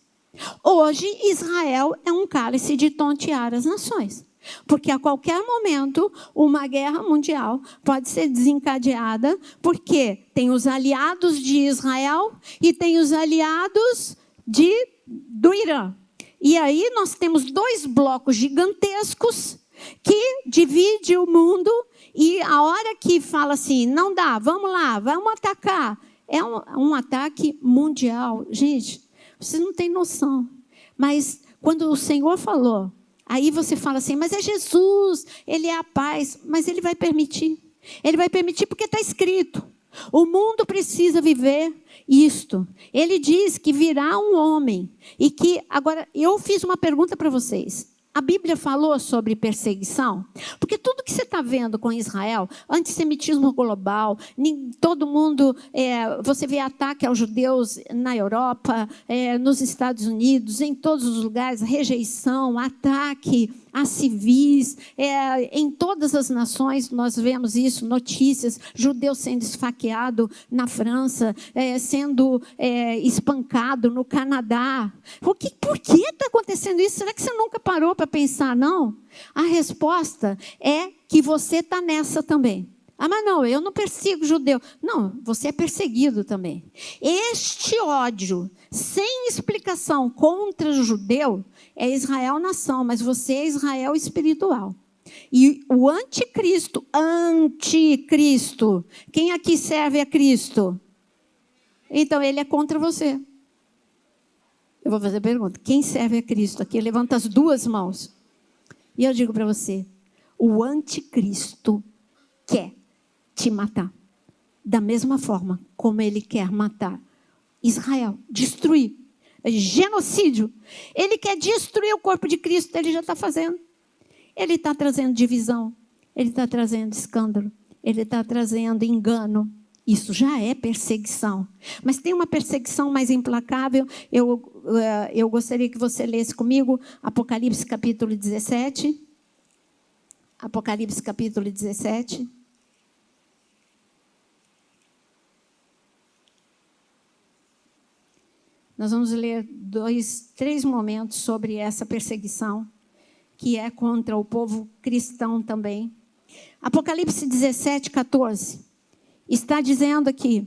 Hoje, Israel é um cálice de tontear as nações. Porque a qualquer momento, uma guerra mundial pode ser desencadeada, porque tem os aliados de Israel e tem os aliados do Irã. E aí nós temos 2 blocos gigantescos que dividem o mundo, e a hora que fala assim, não dá, vamos lá, vamos atacar, é um ataque mundial. Gente, vocês não têm noção. Mas quando o Senhor falou, aí você fala assim, mas é Jesus, Ele é a paz, mas Ele vai permitir. Ele vai permitir porque está escrito. O mundo precisa viver isto. Ele diz que virá um homem. E que, agora, eu fiz uma pergunta para vocês. A Bíblia falou sobre perseguição? Porque tudo que você está vendo com Israel, antissemitismo global, todo mundo, você vê ataque aos judeus na Europa, nos Estados Unidos, em todos os lugares, rejeição, ataque a civis, em todas as nações nós vemos isso, notícias, judeus sendo esfaqueado na França, sendo espancado no Canadá. Por que está acontecendo isso? Será que você nunca parou para pensar, não? A resposta é que você está nessa também. Ah, mas não, eu não persigo judeu. Não, você é perseguido também. Este ódio, sem explicação contra o judeu, é Israel nação, mas você é Israel espiritual. E o anticristo, quem aqui serve a Cristo? Então, ele é contra você. Eu vou fazer a pergunta, quem serve a Cristo aqui? Levanta as 2 mãos. E eu digo para você, o anticristo quer te matar. Da mesma forma como ele quer matar Israel, destruir. Genocídio. Ele quer destruir o corpo de Cristo, ele já está fazendo. Ele está trazendo divisão, ele está trazendo escândalo, ele está trazendo engano. Isso já é perseguição. Mas tem uma perseguição mais implacável. Eu gostaria que você lesse comigo Apocalipse capítulo 17. Apocalipse capítulo 17. Nós vamos ler 3 momentos sobre essa perseguição, que é contra o povo cristão também. Apocalipse 17, 14. Está dizendo aqui,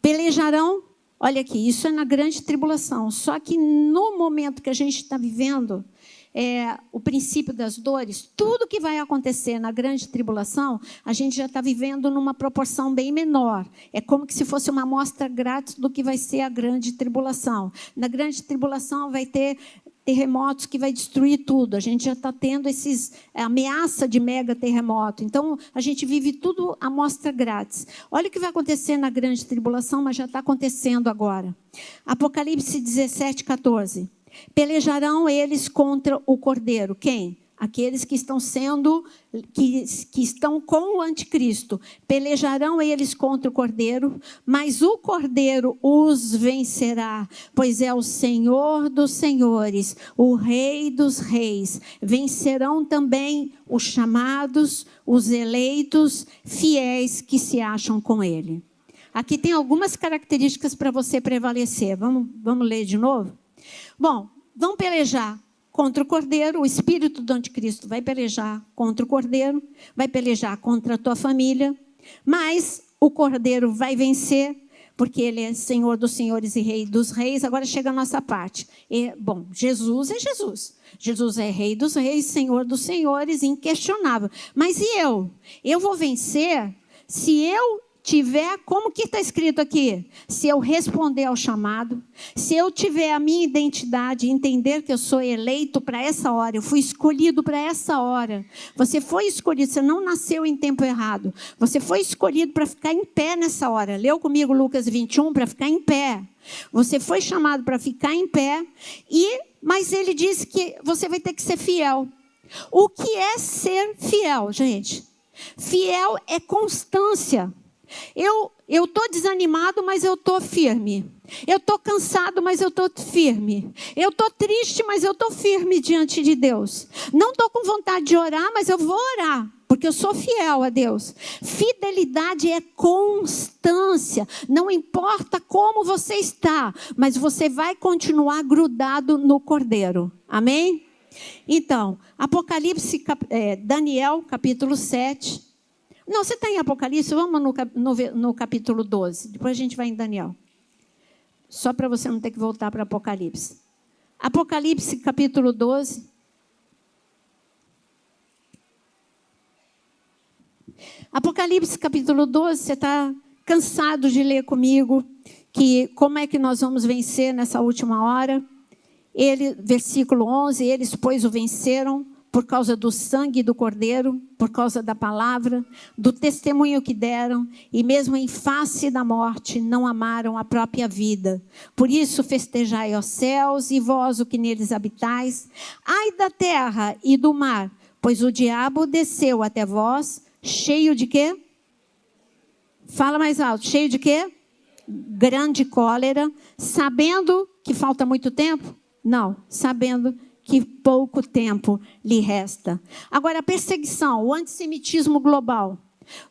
pelejarão, olha aqui, isso é na grande tribulação, só que no momento que a gente está vivendo, o princípio das dores, tudo que vai acontecer na grande tribulação, a gente já está vivendo numa proporção bem menor. É como que se fosse uma amostra grátis do que vai ser a grande tribulação. Na grande tribulação vai ter terremotos que vai destruir tudo. A gente já está tendo ameaça de mega terremoto. Então, a gente vive tudo amostra grátis. Olha o que vai acontecer na grande tribulação, mas já está acontecendo agora. Apocalipse 17, 14. Pelejarão eles contra o Cordeiro. Quem? Aqueles que estão que estão com o anticristo. Pelejarão eles contra o Cordeiro, mas o Cordeiro os vencerá, pois é o Senhor dos senhores, o Rei dos reis. Vencerão também os chamados, os eleitos, fiéis que se acham com ele. Aqui tem algumas características para você prevalecer. Vamos ler de novo? Bom, vão pelejar contra o Cordeiro, o espírito do anticristo vai pelejar contra o Cordeiro, vai pelejar contra a tua família, mas o Cordeiro vai vencer, porque ele é Senhor dos senhores e Rei dos reis. Agora chega a nossa parte. Jesus é Jesus. Jesus é Rei dos reis, Senhor dos senhores, inquestionável. Mas e eu? Eu vou vencer se eu tiver, como que está escrito aqui? Se eu responder ao chamado, se eu tiver a minha identidade, entender que eu sou eleito para essa hora, eu fui escolhido para essa hora. Você foi escolhido, você não nasceu em tempo errado. Você foi escolhido para ficar em pé nessa hora. Leu comigo Lucas 21, para ficar em pé. Você foi chamado para ficar em pé, mas ele disse que você vai ter que ser fiel. O que é ser fiel, gente? Fiel é constância. Eu estou desanimado, mas eu estou firme. Eu estou cansado, mas eu estou firme. Eu estou triste, mas eu estou firme diante de Deus. Não estou com vontade de orar, mas eu vou orar, porque eu sou fiel a Deus. Fidelidade é constância. Não importa como você está, mas você vai continuar grudado no Cordeiro. Amém? Então, Apocalipse, Daniel, capítulo 7. Não, você está em Apocalipse? Vamos no capítulo 12. Depois a gente vai em Daniel. Só para você não ter que voltar para Apocalipse. Apocalipse, capítulo 12. Apocalipse, capítulo 12, você está cansado de ler comigo que como é que nós vamos vencer nessa última hora? Versículo 11, eles, pois, o venceram por causa do sangue do Cordeiro, por causa da palavra, do testemunho que deram, e mesmo em face da morte, não amaram a própria vida. Por isso, festejai, ó céus, e vós, o que neles habitais. Ai da terra e do mar, pois o diabo desceu até vós, cheio de quê? Fala mais alto. Cheio de quê? Grande cólera, sabendo que falta muito tempo? Não, sabendo que pouco tempo lhe resta. Agora, a perseguição, o antissemitismo global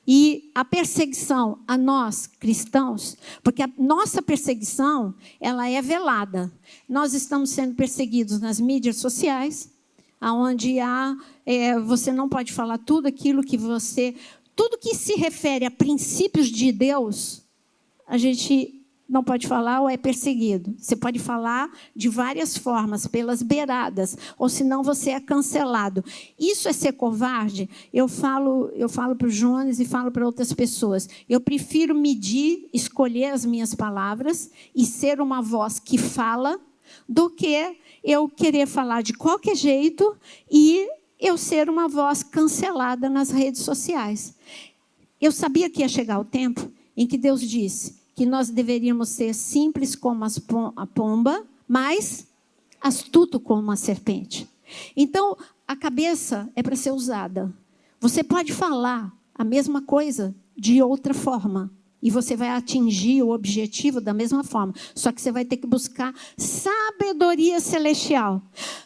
e a perseguição a nós, cristãos, porque a nossa perseguição, ela é velada. Nós estamos sendo perseguidos nas mídias sociais, onde você não pode falar tudo aquilo que tudo que se refere a princípios de Deus, a gente não pode falar ou é perseguido. Você pode falar de várias formas, pelas beiradas, ou senão você é cancelado. Isso é ser covarde? Eu falo para o Jones e falo para outras pessoas. Eu prefiro escolher as minhas palavras e ser uma voz que fala, do que eu querer falar de qualquer jeito e eu ser uma voz cancelada nas redes sociais. Eu sabia que ia chegar o tempo em que Deus disse que nós deveríamos ser simples como a pomba, mas astuto como a serpente. Então, a cabeça é para ser usada. Você pode falar a mesma coisa de outra forma, e você vai atingir o objetivo da mesma forma. Só que você vai ter que buscar sabedoria celestial.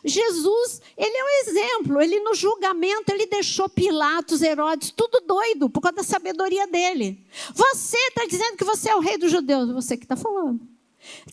Jesus, ele é um exemplo. Ele no julgamento, ele deixou Pilatos, Herodes, tudo doido por causa da sabedoria dele. Você está dizendo que você é o rei dos judeus. Você que está falando.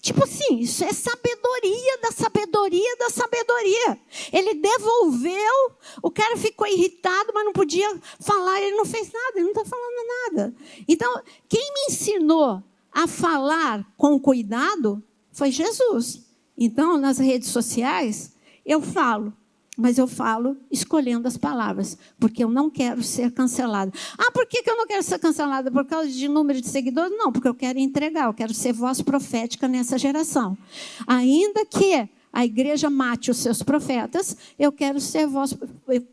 Tipo assim, isso é sabedoria da sabedoria da sabedoria. Ele devolveu, o cara ficou irritado, mas não podia falar, ele não fez nada, ele não está falando nada. Então, quem me ensinou a falar com cuidado foi Jesus. Então, nas redes sociais, eu falo, mas eu falo escolhendo as palavras, porque eu não quero ser cancelada. Por que eu não quero ser cancelada? Por causa de número de seguidores? Não, porque eu quero entregar, eu quero ser voz profética nessa geração. Ainda que a igreja mate os seus profetas, eu quero ser voz.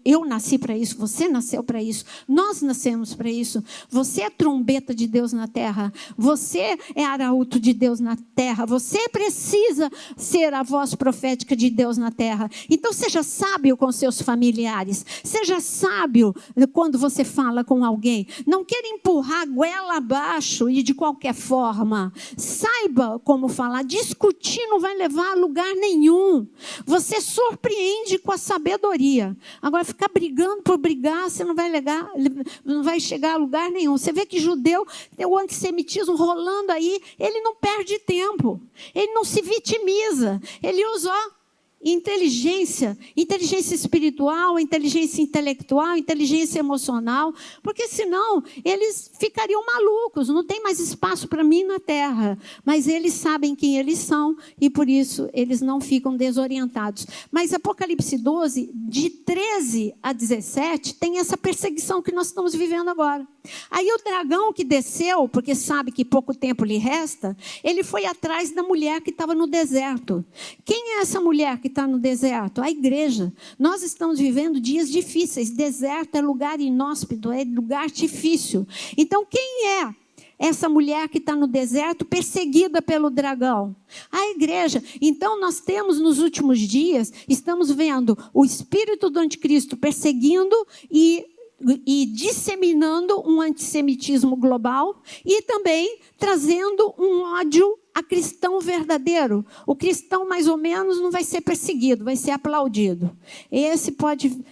Eu nasci para isso, você nasceu para isso, nós nascemos para isso. Você é trombeta de Deus na terra, você é arauto de Deus na terra, você precisa ser a voz profética de Deus na terra. Então seja sábio com seus familiares, seja sábio quando você fala com alguém. Não queira empurrar a goela abaixo e de qualquer forma. Saiba como falar. Discutir não vai levar a lugar nenhum. Você surpreende com a sabedoria. Agora, ficar brigando por brigar, você não vai chegar a lugar nenhum. Você vê que judeu tem o antissemitismo rolando aí, ele não perde tempo, ele não se vitimiza, ele usa, inteligência espiritual, inteligência intelectual, inteligência emocional, porque senão eles ficariam malucos, não tem mais espaço para mim na terra, mas eles sabem quem eles são e por isso eles não ficam desorientados. Mas Apocalipse 12, de 13 a 17, tem essa perseguição que nós estamos vivendo agora. Aí o dragão que desceu, porque sabe que pouco tempo lhe resta, ele foi atrás da mulher que estava no deserto. Quem é essa mulher que está no deserto? A igreja. Nós estamos vivendo dias difíceis. Deserto é lugar inóspito, é lugar difícil. Então, quem é essa mulher que está no deserto, perseguida pelo dragão? A igreja. Então, nós temos nos últimos dias, estamos vendo o espírito do anticristo perseguindo e disseminando um antissemitismo global e também trazendo um ódio a cristão verdadeiro. O cristão, mais ou menos, não vai ser perseguido, vai ser aplaudido.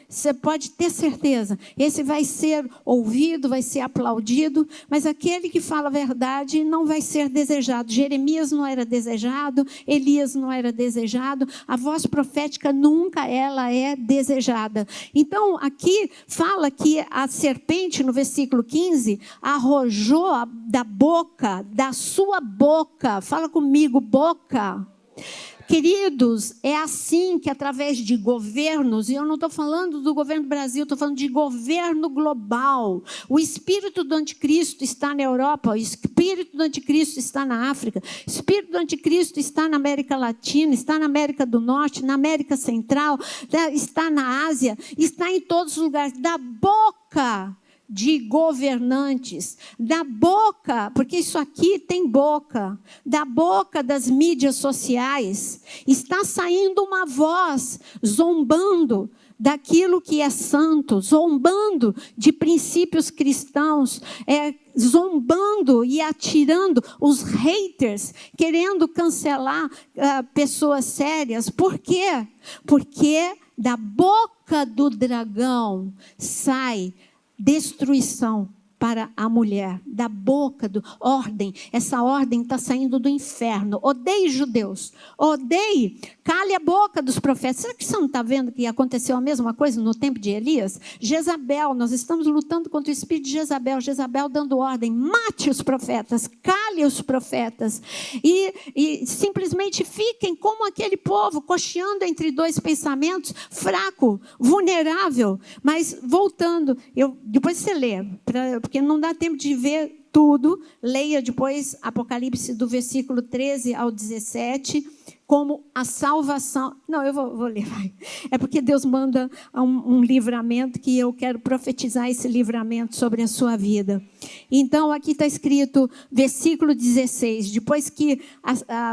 Você pode ter certeza, esse vai ser ouvido, vai ser aplaudido, mas aquele que fala a verdade não vai ser desejado. Jeremias não era desejado, Elias não era desejado, a voz profética nunca ela é desejada. Então, aqui fala que a serpente, no versículo 15, arrojou da sua boca, fala comigo, boca. Queridos, é assim que através de governos, e eu não estou falando do governo do Brasil, estou falando de governo global. O espírito do anticristo está na Europa, o espírito do anticristo está na África, o espírito do anticristo está na América Latina, está na América do Norte, na América Central, está na Ásia, está em todos os lugares. Da boca de governantes, da boca, porque isso aqui tem boca, da boca das mídias sociais, está saindo uma voz zombando daquilo que é santo, zombando de princípios cristãos, zombando e atirando os haters, querendo cancelar pessoas sérias. Por quê? Porque da boca do dragão sai destruição para a mulher, da boca do ordem. Essa ordem está saindo do inferno. Odeie judeus, odeie, cale a boca dos profetas. Será que você não está vendo que aconteceu a mesma coisa no tempo de Elias? Jezabel, nós estamos lutando contra o espírito de Jezabel, Jezabel dando ordem, mate os profetas, cale os profetas, e simplesmente fiquem como aquele povo, cocheando entre dois pensamentos, fraco, vulnerável. Mas voltando, depois você lê, porque não dá tempo de ver tudo, leia depois Apocalipse do versículo 13 ao 17, como a salvação. Não, eu vou ler, vai. É porque Deus manda um livramento que eu quero profetizar esse livramento sobre a sua vida. Então, aqui está escrito, versículo 16, depois que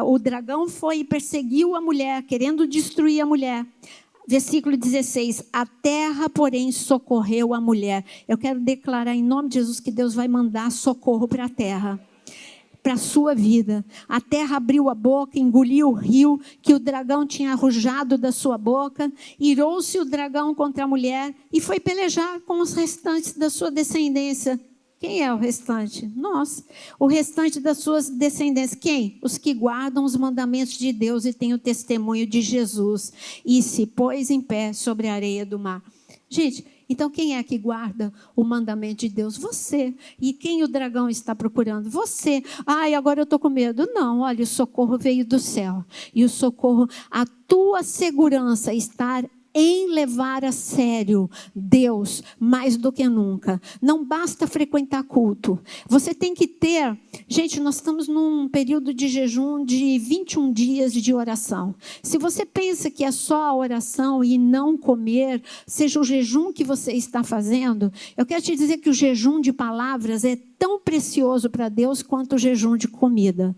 o dragão foi e perseguiu a mulher, querendo destruir a mulher. Versículo 16, a terra, porém, socorreu a mulher. Eu quero declarar em nome de Jesus que Deus vai mandar socorro para a terra, para a sua vida. A terra abriu a boca, engoliu o rio que o dragão tinha arrojado da sua boca, irou-se o dragão contra a mulher e foi pelejar com os restantes da sua descendência. Quem é o restante? Nós. O restante das suas descendências. Quem? Os que guardam os mandamentos de Deus e têm o testemunho de Jesus. E se pôs em pé sobre a areia do mar. Gente, então quem é que guarda o mandamento de Deus? Você. E quem o dragão está procurando? Você. Ai, agora eu estou com medo. Não, olha, o socorro veio do céu. E o socorro, a tua segurança está em levar a sério Deus mais do que nunca. Não basta frequentar culto. Você tem que ter... Gente, nós estamos num período de jejum de 21 dias de oração. Se você pensa que é só a oração e não comer, seja o jejum que você está fazendo, eu quero te dizer que o jejum de palavras é tão precioso para Deus quanto o jejum de comida.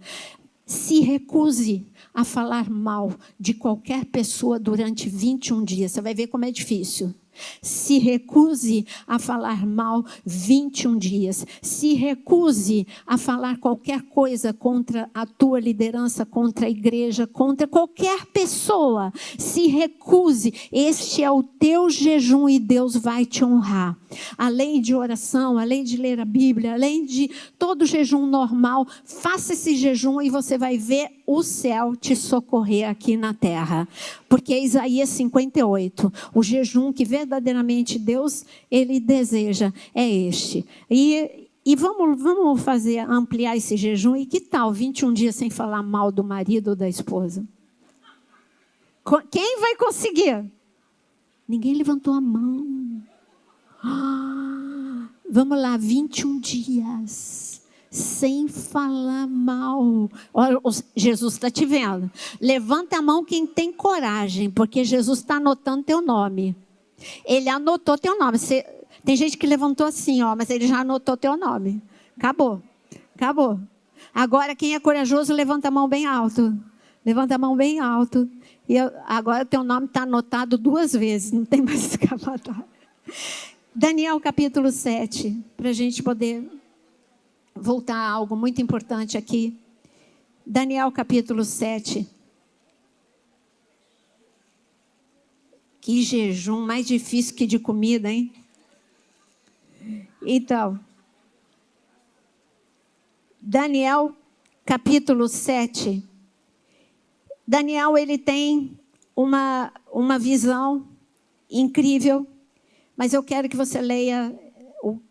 Se recuse a falar mal de qualquer pessoa durante 21 dias. Você vai ver como é difícil. Se recuse a falar mal 21 dias. Se recuse a falar qualquer coisa contra a tua liderança, contra a igreja, contra qualquer pessoa. Se recuse. Este é o teu jejum e Deus vai te honrar. Além de oração, além de ler a Bíblia, além de todo jejum normal, faça esse jejum e você vai ver o céu te socorrer aqui na terra. Porque é Isaías 58, o jejum que verdadeiramente Deus, Ele deseja, é este. E vamos ampliar esse jejum. E que tal 21 dias sem falar mal do marido ou da esposa? Quem vai conseguir? Ninguém levantou a mão. Vamos lá, 21 dias, sem falar mal. Olha, Jesus está te vendo. Levanta a mão quem tem coragem, porque Jesus está anotando teu nome. Ele anotou teu nome. Tem gente que levantou assim, mas ele já anotou teu nome. Acabou. Agora, quem é corajoso, levanta a mão bem alto. Levanta a mão bem alto. E agora teu nome está anotado 2 vezes, não tem mais escapatória. Daniel capítulo 7, para a gente poder voltar a algo muito importante aqui. Daniel capítulo 7. Que jejum mais difícil que de comida, hein? Então, Daniel capítulo 7. Daniel, ele tem uma visão incrível. Mas eu quero que você leia,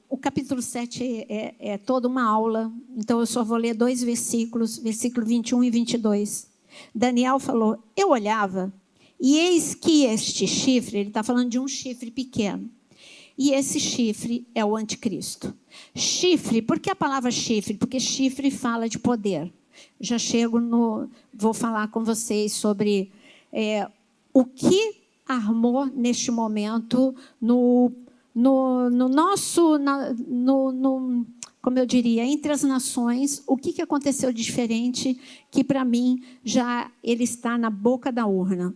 o capítulo 7 é toda uma aula, então eu só vou ler 2 versículos, versículo 21 e 22. Daniel falou, eu olhava, e eis que este chifre, ele está falando de um chifre pequeno, e esse chifre é o anticristo. Chifre, por que a palavra chifre? Porque chifre fala de poder. Já vou falar com vocês sobre o que armou neste momento como eu diria, entre as nações, o que aconteceu de diferente que para mim já ele está na boca da urna.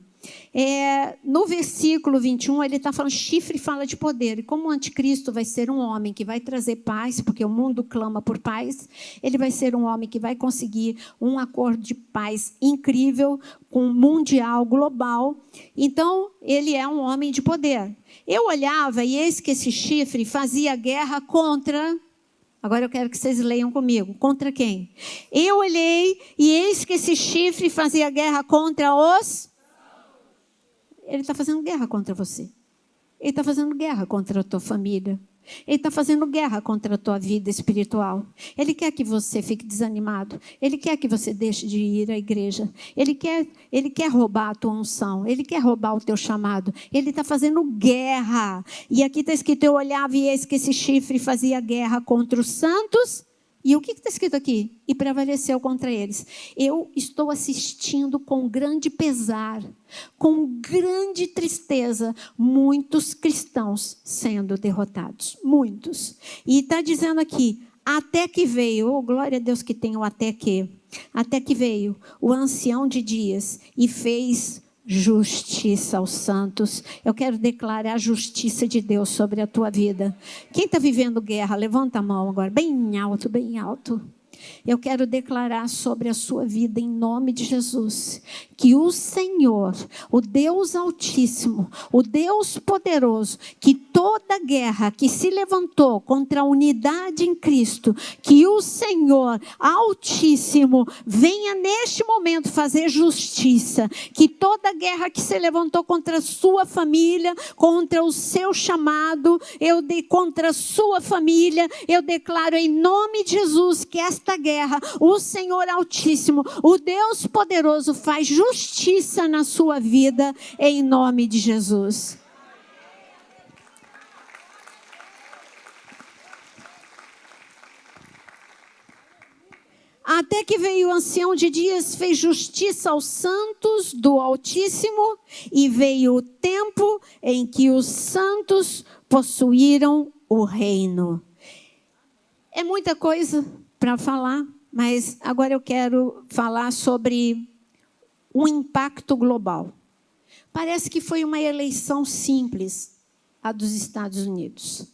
No versículo 21, ele está falando, chifre fala de poder. E como o anticristo vai ser um homem que vai trazer paz, porque o mundo clama por paz, ele vai ser um homem que vai conseguir um acordo de paz incrível, mundial, global. Então, ele é um homem de poder. Eu olhava e eis que esse chifre fazia guerra contra... Agora eu quero que vocês leiam comigo. Contra quem? Eu olhei e eis que esse chifre fazia guerra contra os... Ele está fazendo guerra contra você. Ele está fazendo guerra contra a tua família. Ele está fazendo guerra contra a tua vida espiritual. Ele quer que você fique desanimado. Ele quer que você deixe de ir à igreja. Ele quer roubar a tua unção. Ele quer roubar o teu chamado. Ele está fazendo guerra. E aqui está escrito, eu olhava e eis que esse chifre fazia guerra contra os santos. E o que está escrito aqui? E prevaleceu contra eles. Eu estou assistindo com grande pesar, com grande tristeza, muitos cristãos sendo derrotados. Muitos. E está dizendo aqui, até que veio, glória a Deus que tem o até que veio o ancião de dias e fez justiça aos santos. Eu quero declarar a justiça de Deus sobre a tua vida. Quem está vivendo guerra, levanta a mão agora, bem alto, bem alto. Eu quero declarar sobre a sua vida, em nome de Jesus, que o Senhor, o Deus Altíssimo, o Deus Poderoso, que toda guerra que se levantou contra a unidade em Cristo, que o Senhor Altíssimo venha neste momento fazer justiça, que toda guerra que se levantou contra a sua família, contra o seu chamado, contra a sua família, eu declaro em nome de Jesus que esta guerra, o Senhor Altíssimo, o Deus Poderoso faz justiça na sua vida, em nome de Jesus. Até que veio o ancião de dias, fez justiça aos santos do Altíssimo, e veio o tempo em que os santos possuíram o reino. É muita coisa para falar, mas agora eu quero falar sobre o impacto global. Parece que foi uma eleição simples. a dos Estados Unidos.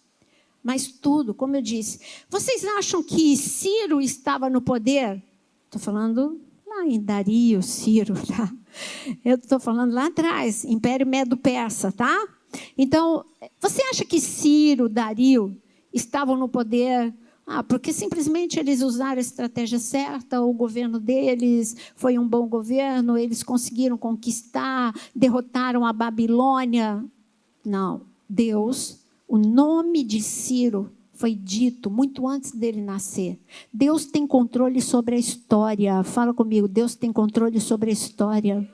Mas tudo, como eu disse, vocês acham que Ciro estava no poder? Estou falando lá em Dario, Ciro, tá? Eu estou falando lá atrás, Império Medo-Persa, tá? Então, você acha que Ciro, Dario estavam no poder? Porque simplesmente eles usaram a estratégia certa, o governo deles foi um bom governo, eles conseguiram conquistar, derrotaram a Babilônia. Não, Deus, o nome de Ciro foi dito muito antes dele nascer. Deus tem controle sobre a história. Fala comigo, Deus tem controle sobre a história.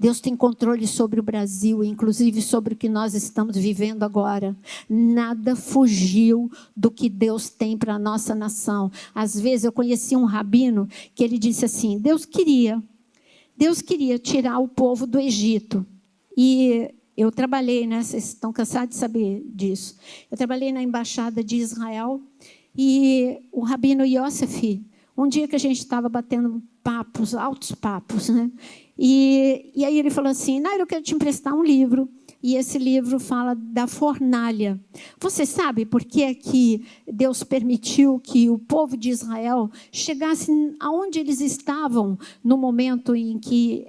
Deus tem controle sobre o Brasil, inclusive sobre o que nós estamos vivendo agora. Nada fugiu do que Deus tem para a nossa nação. Às vezes eu conheci um rabino que ele disse assim, Deus queria tirar o povo do Egito. E eu trabalhei, né? Vocês estão cansados de saber disso. Eu trabalhei na Embaixada de Israel e o rabino Yosef, um dia que a gente estava batendo papos, altos papos, né? E aí ele falou assim, Naira, eu quero te emprestar um livro. E esse livro fala da fornalha. Você sabe por que é que Deus permitiu que o povo de Israel chegasse aonde eles estavam no momento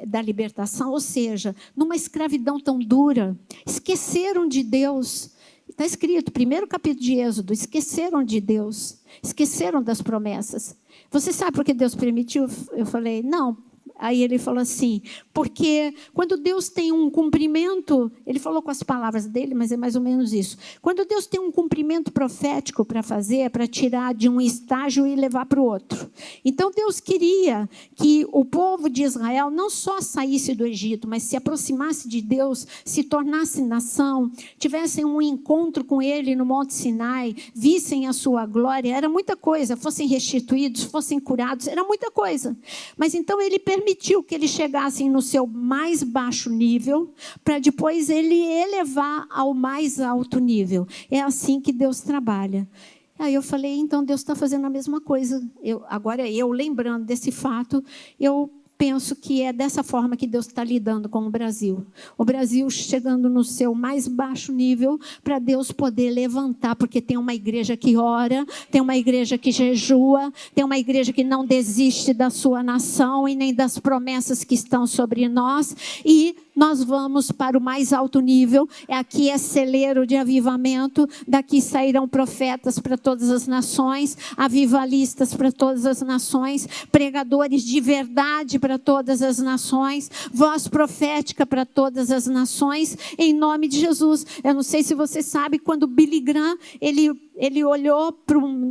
da libertação? Ou seja, numa escravidão tão dura. Esqueceram de Deus. Está escrito, primeiro capítulo de Êxodo, esqueceram de Deus. Esqueceram das promessas. Você sabe por que Deus permitiu? Eu falei, não. Aí ele falou assim, porque quando Deus tem um cumprimento, ele falou com as palavras dele, mas é mais ou menos isso. Quando Deus tem um cumprimento profético para fazer, é para tirar de um estágio e levar para o outro. Então Deus queria que o povo de Israel não só saísse do Egito, mas se aproximasse de Deus, se tornasse nação, tivessem um encontro com ele no Monte Sinai, vissem a sua glória, era muita coisa, fossem restituídos, fossem curados, era muita coisa. Mas então ele permitiu que eles chegassem no seu mais baixo nível, para depois ele elevar ao mais alto nível. É assim que Deus trabalha. Aí eu falei, então Deus está fazendo a mesma coisa. Agora eu lembrando desse fato, eu penso que é dessa forma que Deus está lidando com o Brasil. O Brasil chegando no seu mais baixo nível para Deus poder levantar, porque tem uma igreja que ora, tem uma igreja que jejua, tem uma igreja que não desiste da sua nação e nem das promessas que estão sobre nós, e nós vamos para o mais alto nível. Aqui é celeiro de avivamento, daqui sairão profetas para todas as nações, avivalistas para todas as nações, pregadores de verdade para todas as nações, voz profética para todas as nações, em nome de Jesus. Eu não sei se você sabe, quando Billy Graham, ele olhou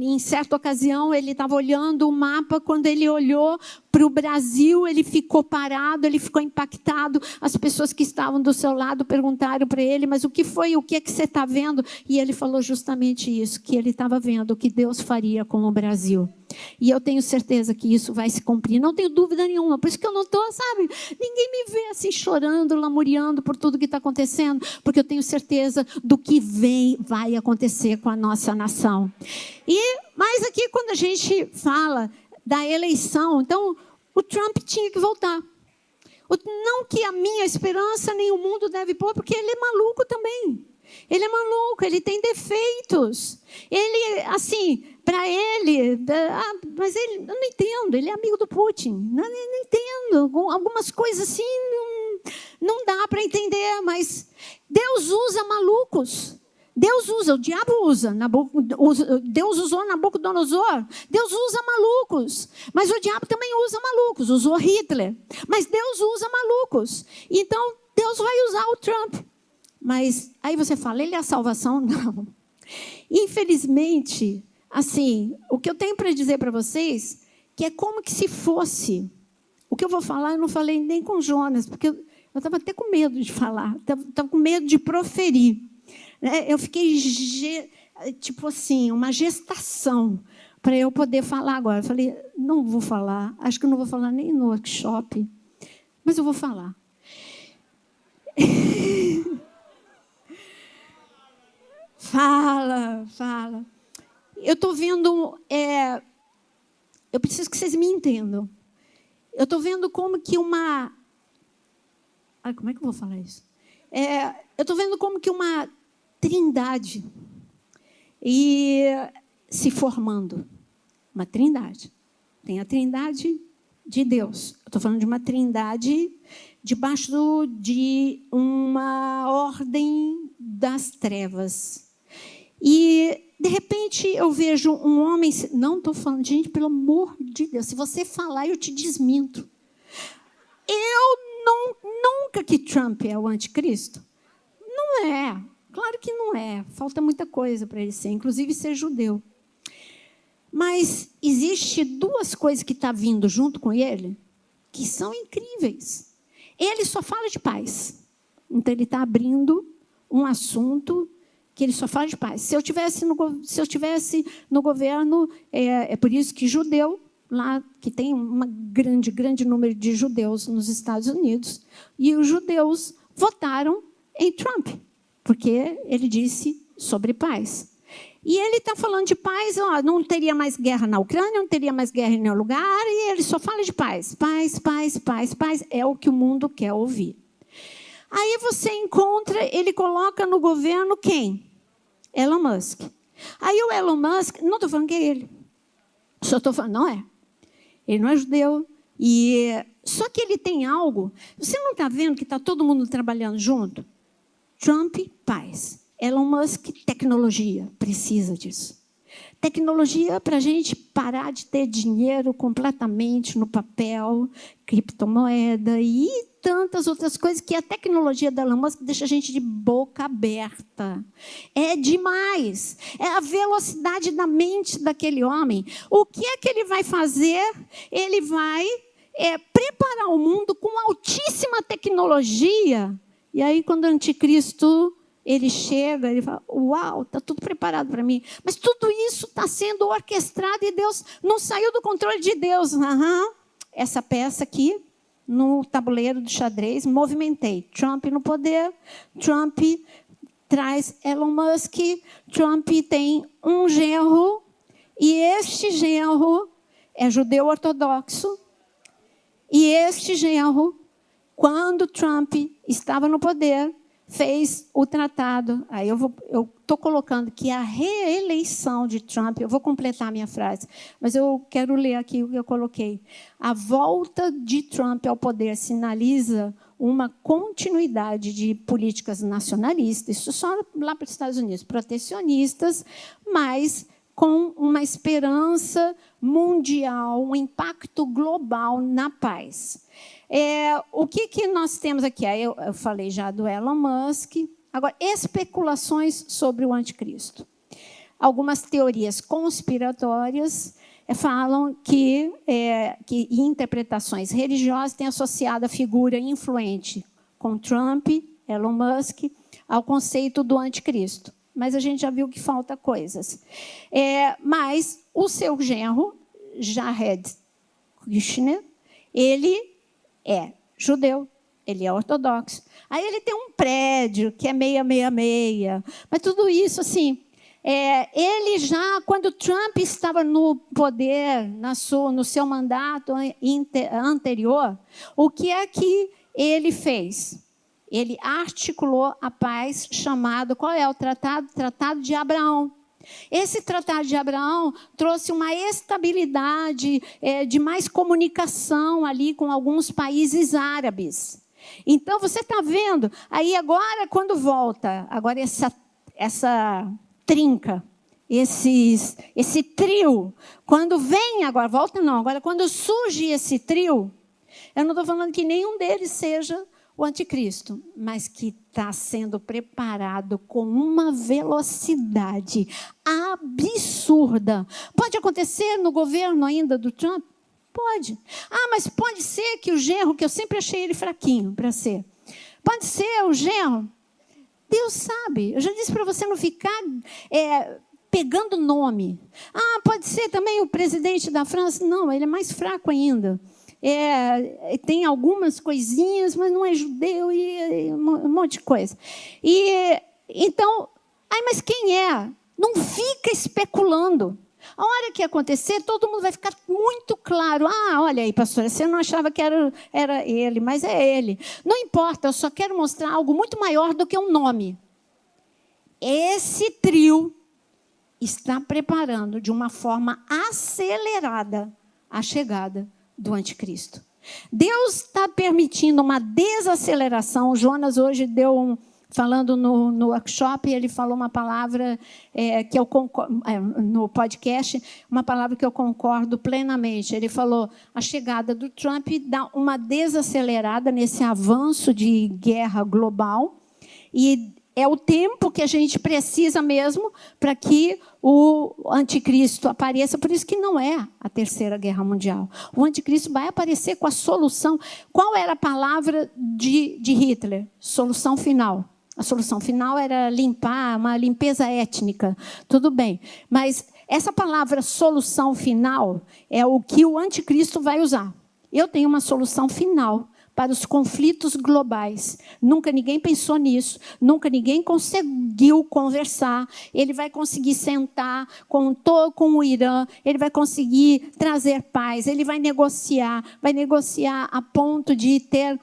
em certa ocasião, ele estava olhando o mapa, quando ele olhou para o Brasil, ele ficou parado, ele ficou impactado. As pessoas que estavam do seu lado perguntaram para ele, mas o que foi, o que é que você está vendo? E ele falou justamente isso, que ele estava vendo o que Deus faria com o Brasil. E eu tenho certeza que isso vai se cumprir, não tenho dúvida nenhuma. Por isso que eu não estou, sabe, ninguém me vê assim chorando, lamuriando por tudo que está acontecendo, porque eu tenho certeza do que vai acontecer com a nossa nação. Mas aqui quando a gente fala da eleição, então o Trump tinha que voltar. Não que a minha esperança nem o mundo deve pôr, porque ele é maluco também. Ele é maluco, ele tem defeitos. Ele, assim, para ele, mas ele, eu não entendo, ele é amigo do Putin. Não entendo, algumas coisas assim não dá para entender, mas Deus usa malucos. Deus usa, o diabo usa, Deus usou Nabucodonosor, Deus usa malucos, mas o diabo também usa malucos, usou Hitler, mas Deus usa malucos, então Deus vai usar o Trump. Mas aí você fala, ele é a salvação? Não. Infelizmente, assim, o que eu tenho para dizer para vocês, que é como que se fosse, o que eu vou falar, eu não falei nem com Jonas, porque eu estava até com medo de falar, estava com medo de proferir. Eu fiquei, tipo assim, uma gestação para eu poder falar agora. Eu falei, não vou falar, acho que eu não vou falar nem no workshop, mas eu vou falar. Fala. Eu estou vendo, eu preciso que vocês me entendam. Eu estou vendo como que como é que eu vou falar isso? Eu estou vendo como que uma trindade e se formando. Uma trindade. Tem a trindade de Deus. Eu estou falando de uma trindade debaixo de uma ordem das trevas. E, de repente, eu vejo um homem... Não estou falando, gente, pelo amor de Deus, se você falar, eu te desminto. Nunca que Trump é o anticristo. Não é. Claro que não é. Falta muita coisa para ele ser, inclusive ser judeu. Mas existe duas coisas que estão vindo junto com ele que são incríveis. Ele só fala de paz. Então, ele está abrindo um assunto que ele só fala de paz. Se eu tivesse no governo, é por isso que judeu, lá que tem um grande número de judeus nos Estados Unidos, e os judeus votaram em Trump, porque ele disse sobre paz. E ele está falando de paz, não teria mais guerra na Ucrânia, não teria mais guerra em nenhum lugar, e ele só fala de paz. Paz, paz, paz, paz, é o que o mundo quer ouvir. Aí você encontra, ele coloca no governo quem? Elon Musk. Aí o Elon Musk, não estou falando que é ele, só estou falando, não é. Ele não é judeu, só que ele tem algo, você não está vendo que está todo mundo trabalhando junto? Trump, paz. Elon Musk, tecnologia, precisa disso. Tecnologia para a gente parar de ter dinheiro completamente no papel, criptomoeda e tantas outras coisas que a tecnologia da Elon Musk deixa a gente de boca aberta. É demais. É a velocidade da mente daquele homem. O que é que ele vai fazer? Ele vai preparar o mundo com altíssima tecnologia. E aí, quando o anticristo... ele chega, ele fala, uau, está tudo preparado para mim. Mas tudo isso está sendo orquestrado e Deus não saiu do controle de Deus. Essa peça aqui, no tabuleiro do xadrez, movimentei. Trump no poder, Trump traz Elon Musk, Trump tem um genro, e este genro é judeu ortodoxo, e este genro, quando Trump estava no poder, fez o tratado. Aí eu estou colocando que a reeleição de Trump, eu vou completar a minha frase, mas eu quero ler aqui o que eu coloquei. A volta de Trump ao poder sinaliza uma continuidade de políticas nacionalistas, isso só lá para os Estados Unidos, protecionistas, mas com uma esperança mundial, um impacto global na paz. O que nós temos aqui? Eu falei já do Elon Musk. Agora, especulações sobre o anticristo. Algumas teorias conspiratórias falam que interpretações religiosas têm associado a figura influente com Trump, Elon Musk, ao conceito do anticristo. Mas a gente já viu que falta coisas. Mas o seu genro, Jared Kushner, ele é judeu, ele é ortodoxo. Aí ele tem um prédio que é meia. Mas tudo isso, assim, ele já, quando Trump estava no poder, no seu mandato anterior, o que é que ele fez? Ele articulou a paz chamado, qual é o tratado? Tratado de Abraão. Esse Tratado de Abraão trouxe uma estabilidade de mais comunicação ali com alguns países árabes. Então, você está vendo, aí agora, quando volta, agora essa trinca, esse trio, quando vem agora, volta não, agora quando surge esse trio, eu não estou falando que nenhum deles seja o anticristo, mas que está sendo preparado com uma velocidade absurda. Pode acontecer no governo ainda do Trump? Pode. Mas pode ser que o genro, que eu sempre achei ele fraquinho para ser, pode ser o genro. Deus sabe. Eu já disse para você não ficar pegando nome. Pode ser também o presidente da França. Não, ele é mais fraco ainda. Tem algumas coisinhas, mas não é judeu e um monte de coisa. Então, mas quem é? Não fica especulando. A hora que acontecer, todo mundo vai ficar muito claro. Olha aí, pastora, você não achava que era ele, mas é ele. Não importa, eu só quero mostrar algo muito maior do que um nome. esse trio está preparando de uma forma acelerada a chegada do anticristo. Deus está permitindo uma desaceleração. O Jonas hoje falando no workshop, ele falou uma palavra que eu concordo, no podcast, uma palavra que eu concordo plenamente. Ele falou: a chegada do Trump dá uma desacelerada nesse avanço de guerra global, e é o tempo que a gente precisa mesmo para que o anticristo apareça. Por isso que não é a Terceira Guerra Mundial. O anticristo vai aparecer com a solução. Qual era a palavra de Hitler? Solução final. A solução final era limpar, uma limpeza étnica. Tudo bem. Mas essa palavra solução final é o que o anticristo vai usar. Eu tenho uma solução final para os conflitos globais. Nunca ninguém pensou nisso, nunca ninguém conseguiu conversar. Ele vai conseguir sentar com o Irã, ele vai conseguir trazer paz, ele vai negociar a ponto de ter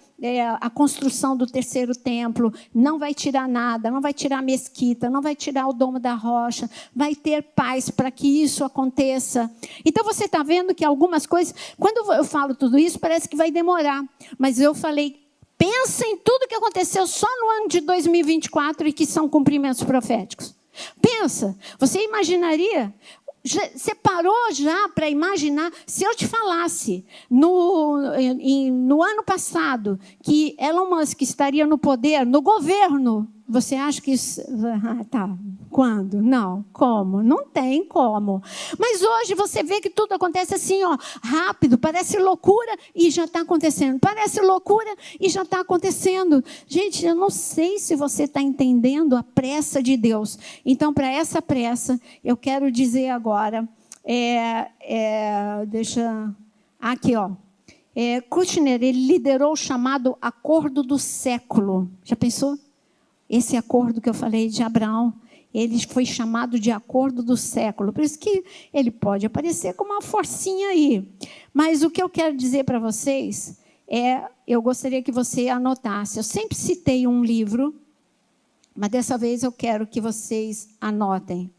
a construção do terceiro templo. Não vai tirar nada, não vai tirar a mesquita, não vai tirar o domo da rocha, vai ter paz para que isso aconteça. Então você está vendo que algumas coisas, quando eu falo tudo isso, parece que vai demorar, mas eu falei, pensa em tudo que aconteceu só no ano de 2024 e que são cumprimentos proféticos. Pensa, você imaginaria? Você parou já para imaginar, se eu te falasse no ano passado que Elon Musk estaria no poder, no governo, você acha que isso... tá, quando? Não, como? Não tem como. Mas hoje você vê que tudo acontece assim, ó, rápido, parece loucura e já está acontecendo. Parece loucura e já está acontecendo. Gente, eu não sei se você está entendendo a pressa de Deus. Então, para essa pressa, eu quero dizer agora, aqui, ó. Kushner, ele liderou o chamado Acordo do Século. Já pensou? Esse acordo que eu falei de Abraão, ele foi chamado de Acordo do Século. Por isso que ele pode aparecer como uma forcinha aí. Mas o que eu quero dizer para vocês eu gostaria que você anotasse. Eu sempre citei um livro, mas dessa vez eu quero que vocês anotem.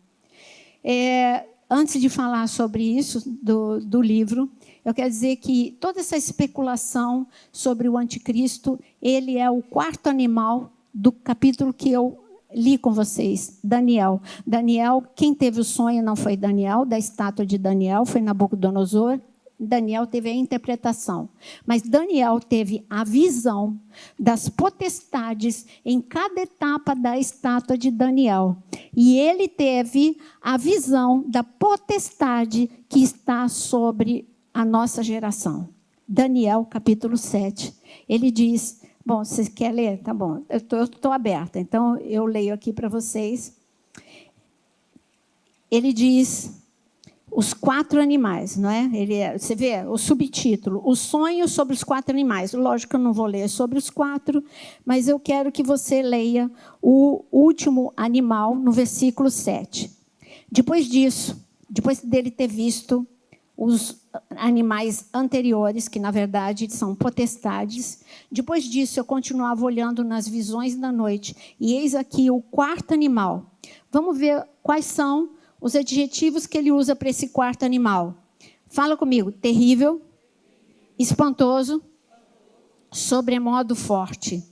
Antes de falar sobre isso, do livro, eu quero dizer que toda essa especulação sobre o anticristo, ele é o quarto animal do capítulo que eu li com vocês, Daniel. Daniel, quem teve o sonho não foi Daniel, da estátua de Daniel, foi Nabucodonosor. Daniel teve a interpretação. Mas Daniel teve a visão das potestades em cada etapa da estátua de Daniel. E ele teve a visão da potestade que está sobre a nossa geração. Daniel, capítulo 7. Ele diz... Bom, você quer ler? Tá bom, eu estou aberta. Então, eu leio aqui para vocês. Ele diz os 4 animais, não é? Você vê o subtítulo, o sonho sobre os 4 animais. Lógico que eu não vou ler sobre os 4, mas eu quero que você leia o último animal no versículo 7. Depois disso, depois dele ter visto os animais anteriores, que na verdade são potestades. Depois disso, eu continuava olhando nas visões da noite, e eis aqui o 4º animal. Vamos ver quais são os adjetivos que ele usa para esse 4º animal. Fala comigo: terrível, espantoso, sobremodo forte.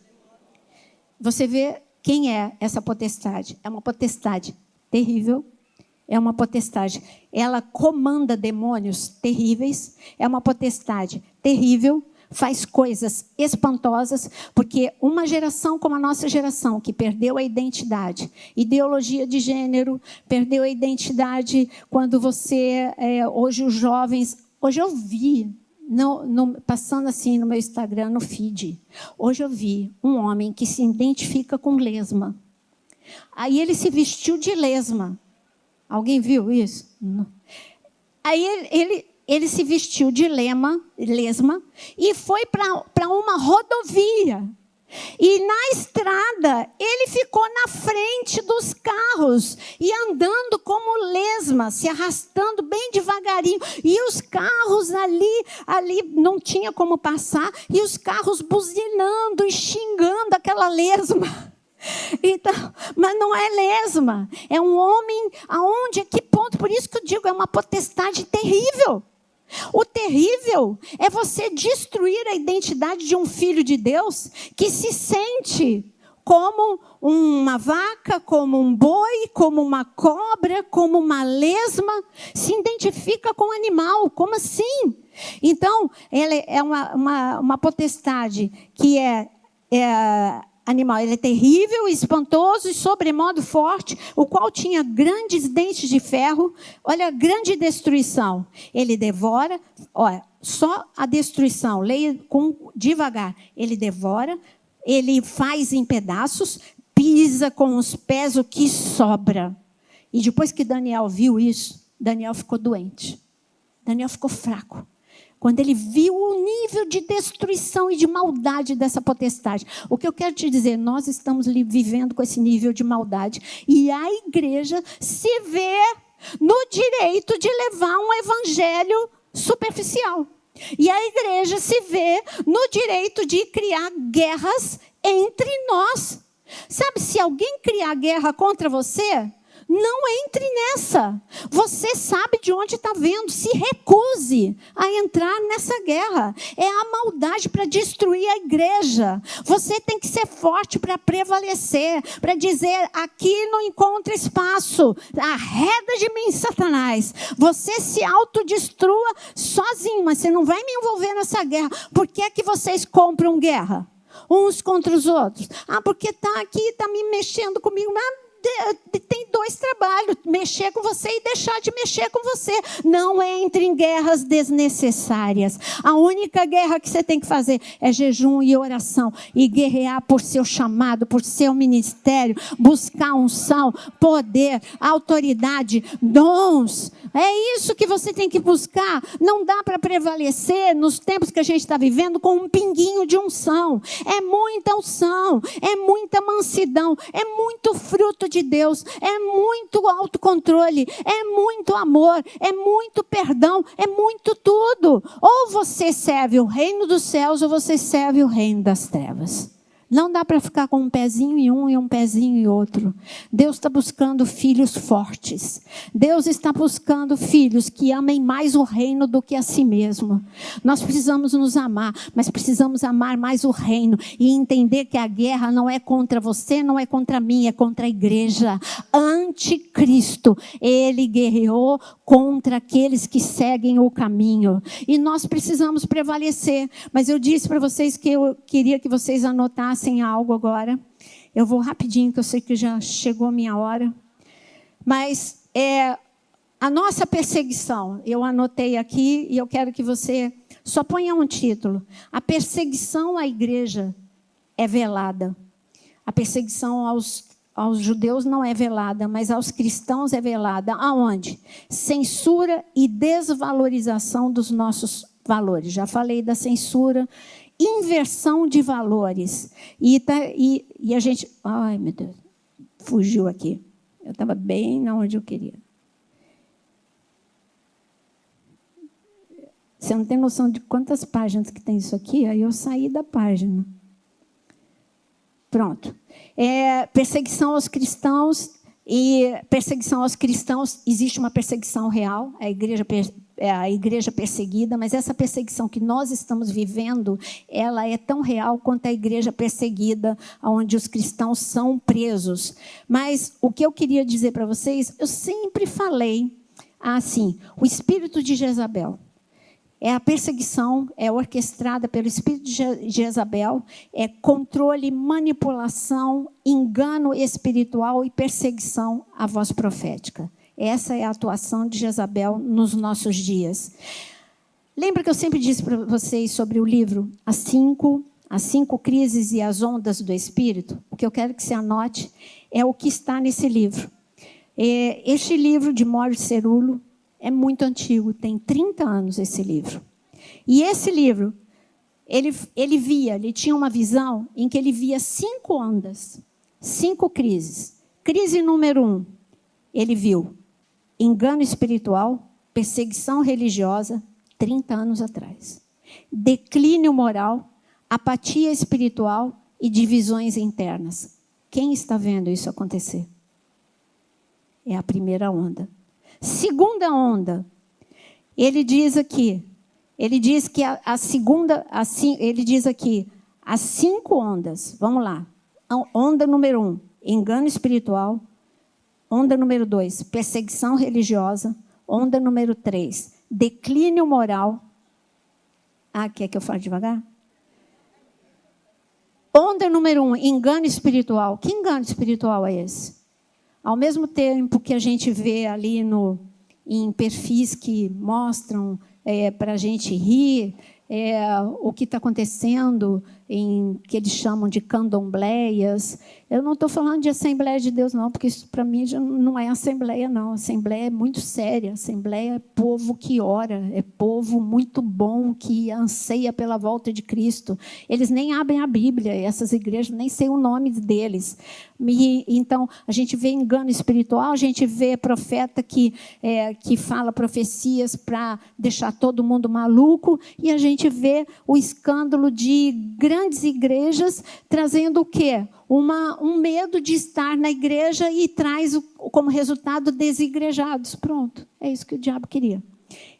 Você vê quem é essa potestade? É uma potestade terrível. É uma potestade. Ela comanda demônios terríveis. É uma potestade terrível. Faz coisas espantosas. Porque uma geração como a nossa geração, que perdeu a identidade, ideologia de gênero, perdeu a identidade quando você... hoje os jovens... Hoje eu vi, passando assim no meu Instagram, no feed, hoje eu vi um homem que se identifica com lesma. Aí ele se vestiu de lesma. Alguém viu isso? Não. Aí ele se vestiu de lesma e foi para uma rodovia. E na estrada, ele ficou na frente dos carros e andando como lesma, se arrastando bem devagarinho. E os carros ali não tinha como passar, e os carros buzinando e xingando aquela lesma. Então, mas não é lesma. É um homem aonde, a que ponto? Por isso que eu digo, é uma potestade terrível. O terrível é você destruir a identidade de um filho de Deus que se sente como uma vaca, como um boi, como uma cobra, como uma lesma, se identifica com o animal. Como assim? Então, ela é uma potestade que é animal. Ele é terrível, espantoso e sobremodo forte, o qual tinha grandes dentes de ferro. Olha a grande destruição. Ele devora, olha, só a destruição, leia devagar. Ele devora, ele faz em pedaços, pisa com os pés o que sobra. E depois que Daniel viu isso, Daniel ficou doente. Daniel ficou fraco. Quando ele viu o nível de destruição e de maldade dessa potestade. O que eu quero te dizer, nós estamos vivendo com esse nível de maldade. E a igreja se vê no direito de levar um evangelho superficial. E a igreja se vê no direito de criar guerras entre nós. Sabe, se alguém criar guerra contra você, não entre nessa. Você sabe de onde está vendo. Se recuse a entrar nessa guerra. É a maldade para destruir a igreja. Você tem que ser forte para prevalecer. Para dizer, aqui não encontra espaço. Arreda de mim, Satanás. Você se autodestrua sozinho. Mas você não vai me envolver nessa guerra. Por que é que vocês compram guerra? Uns contra os outros. Porque está aqui, está me mexendo comigo. Mas tem dois trabalhos, mexer com você e deixar de mexer com você. Não entre em guerras desnecessárias. A única guerra que você tem que fazer é jejum e oração. E guerrear por seu chamado, por seu ministério. Buscar unção, poder, autoridade, dons. É isso que você tem que buscar. Não dá para prevalecer nos tempos que a gente está vivendo com um pinguinho de unção. É muita unção, é muita mansidão, é muito fruto de Deus, é muito autocontrole, é muito amor, é muito perdão, é muito tudo. Ou você serve o reino dos céus ou você serve o reino das trevas. Não dá para ficar com um pezinho em um e um pezinho em outro. Deus está buscando filhos fortes. Deus está buscando filhos que amem mais o reino do que a si mesmo. Nós precisamos nos amar, mas precisamos amar mais o reino e entender que a guerra não é contra você, não é contra mim, é contra a igreja. Anticristo, ele guerreou contra aqueles que seguem o caminho. E nós precisamos prevalecer. Mas eu disse para vocês que eu queria que vocês anotassem algo agora. Eu vou rapidinho, que eu sei que já chegou a minha hora. Mas a nossa perseguição, eu anotei aqui e eu quero que você só ponha um título. A perseguição à igreja é velada. A perseguição aos judeus não é velada, mas aos cristãos é velada. Aonde? Censura e desvalorização dos nossos valores. Já falei da censura. Inversão de valores. E a gente... Ai, meu Deus. Fugiu aqui. Eu estava bem onde eu queria. Você não tem noção de quantas páginas que tem isso aqui? Aí eu saí da página. Pronto. Perseguição aos cristãos. E perseguição aos cristãos, existe uma perseguição real, a igreja perseguida, mas essa perseguição que nós estamos vivendo, ela é tão real quanto a igreja perseguida, onde os cristãos são presos. Mas o que eu queria dizer para vocês, eu sempre falei assim, o espírito de Jezabel. A perseguição é orquestrada pelo espírito de Jezabel, é controle, manipulação, engano espiritual e perseguição à voz profética. Essa é a atuação de Jezabel nos nossos dias. Lembra que eu sempre disse para vocês sobre o livro As Cinco Crises e as Ondas do Espírito? O que eu quero que você anote é o que está nesse livro. Este livro de Morris Cerullo é muito antigo, tem 30 anos esse livro. E esse livro, ele tinha uma visão em que ele via 5 ondas, 5 crises. Crise número 1, ele viu engano espiritual, perseguição religiosa, 30 anos atrás. Declínio moral, apatia espiritual e divisões internas, Quem está vendo isso acontecer? É a primeira onda. Segunda onda, ele diz aqui, ele diz que a segunda, assim, ele diz aqui, as 5 ondas, vamos lá. Onda número 1, engano espiritual. Onda número 2, perseguição religiosa. Onda número 3, declínio moral. Quer que eu fale devagar? Onda número 1, engano espiritual. Que engano espiritual é esse? Ao mesmo tempo que a gente vê ali em perfis que mostram para a gente rir, o que está acontecendo, que eles chamam de candombleias. Eu não estou falando de Assembleia de Deus, não, porque isso, para mim, já não é Assembleia, não. Assembleia é muito séria. Assembleia é povo que ora, é povo muito bom, que anseia pela volta de Cristo. Eles nem abrem a Bíblia, essas igrejas, nem sei o nome deles. Então, a gente vê engano espiritual, a gente vê profeta que fala profecias para deixar todo mundo maluco, e a gente vê o escândalo de grandes igrejas trazendo o quê? Um medo de estar na igreja e traz como resultado desigrejados. Pronto, é isso que o diabo queria.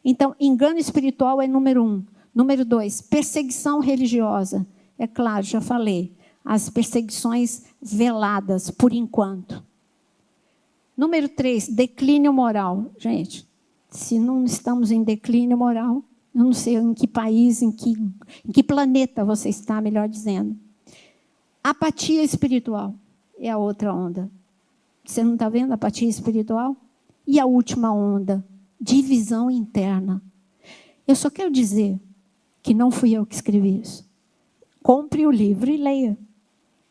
Então, engano espiritual é número 1. Número 2, perseguição religiosa. É claro, já falei, as perseguições veladas, por enquanto. Número 3, declínio moral. Gente, se não estamos em declínio moral, eu não sei em que país, em que planeta você está, melhor dizendo. Apatia espiritual é a outra onda. Você não está vendo a apatia espiritual? E a última onda, divisão interna. Eu só quero dizer que não fui eu que escrevi isso. Compre o livro e leia.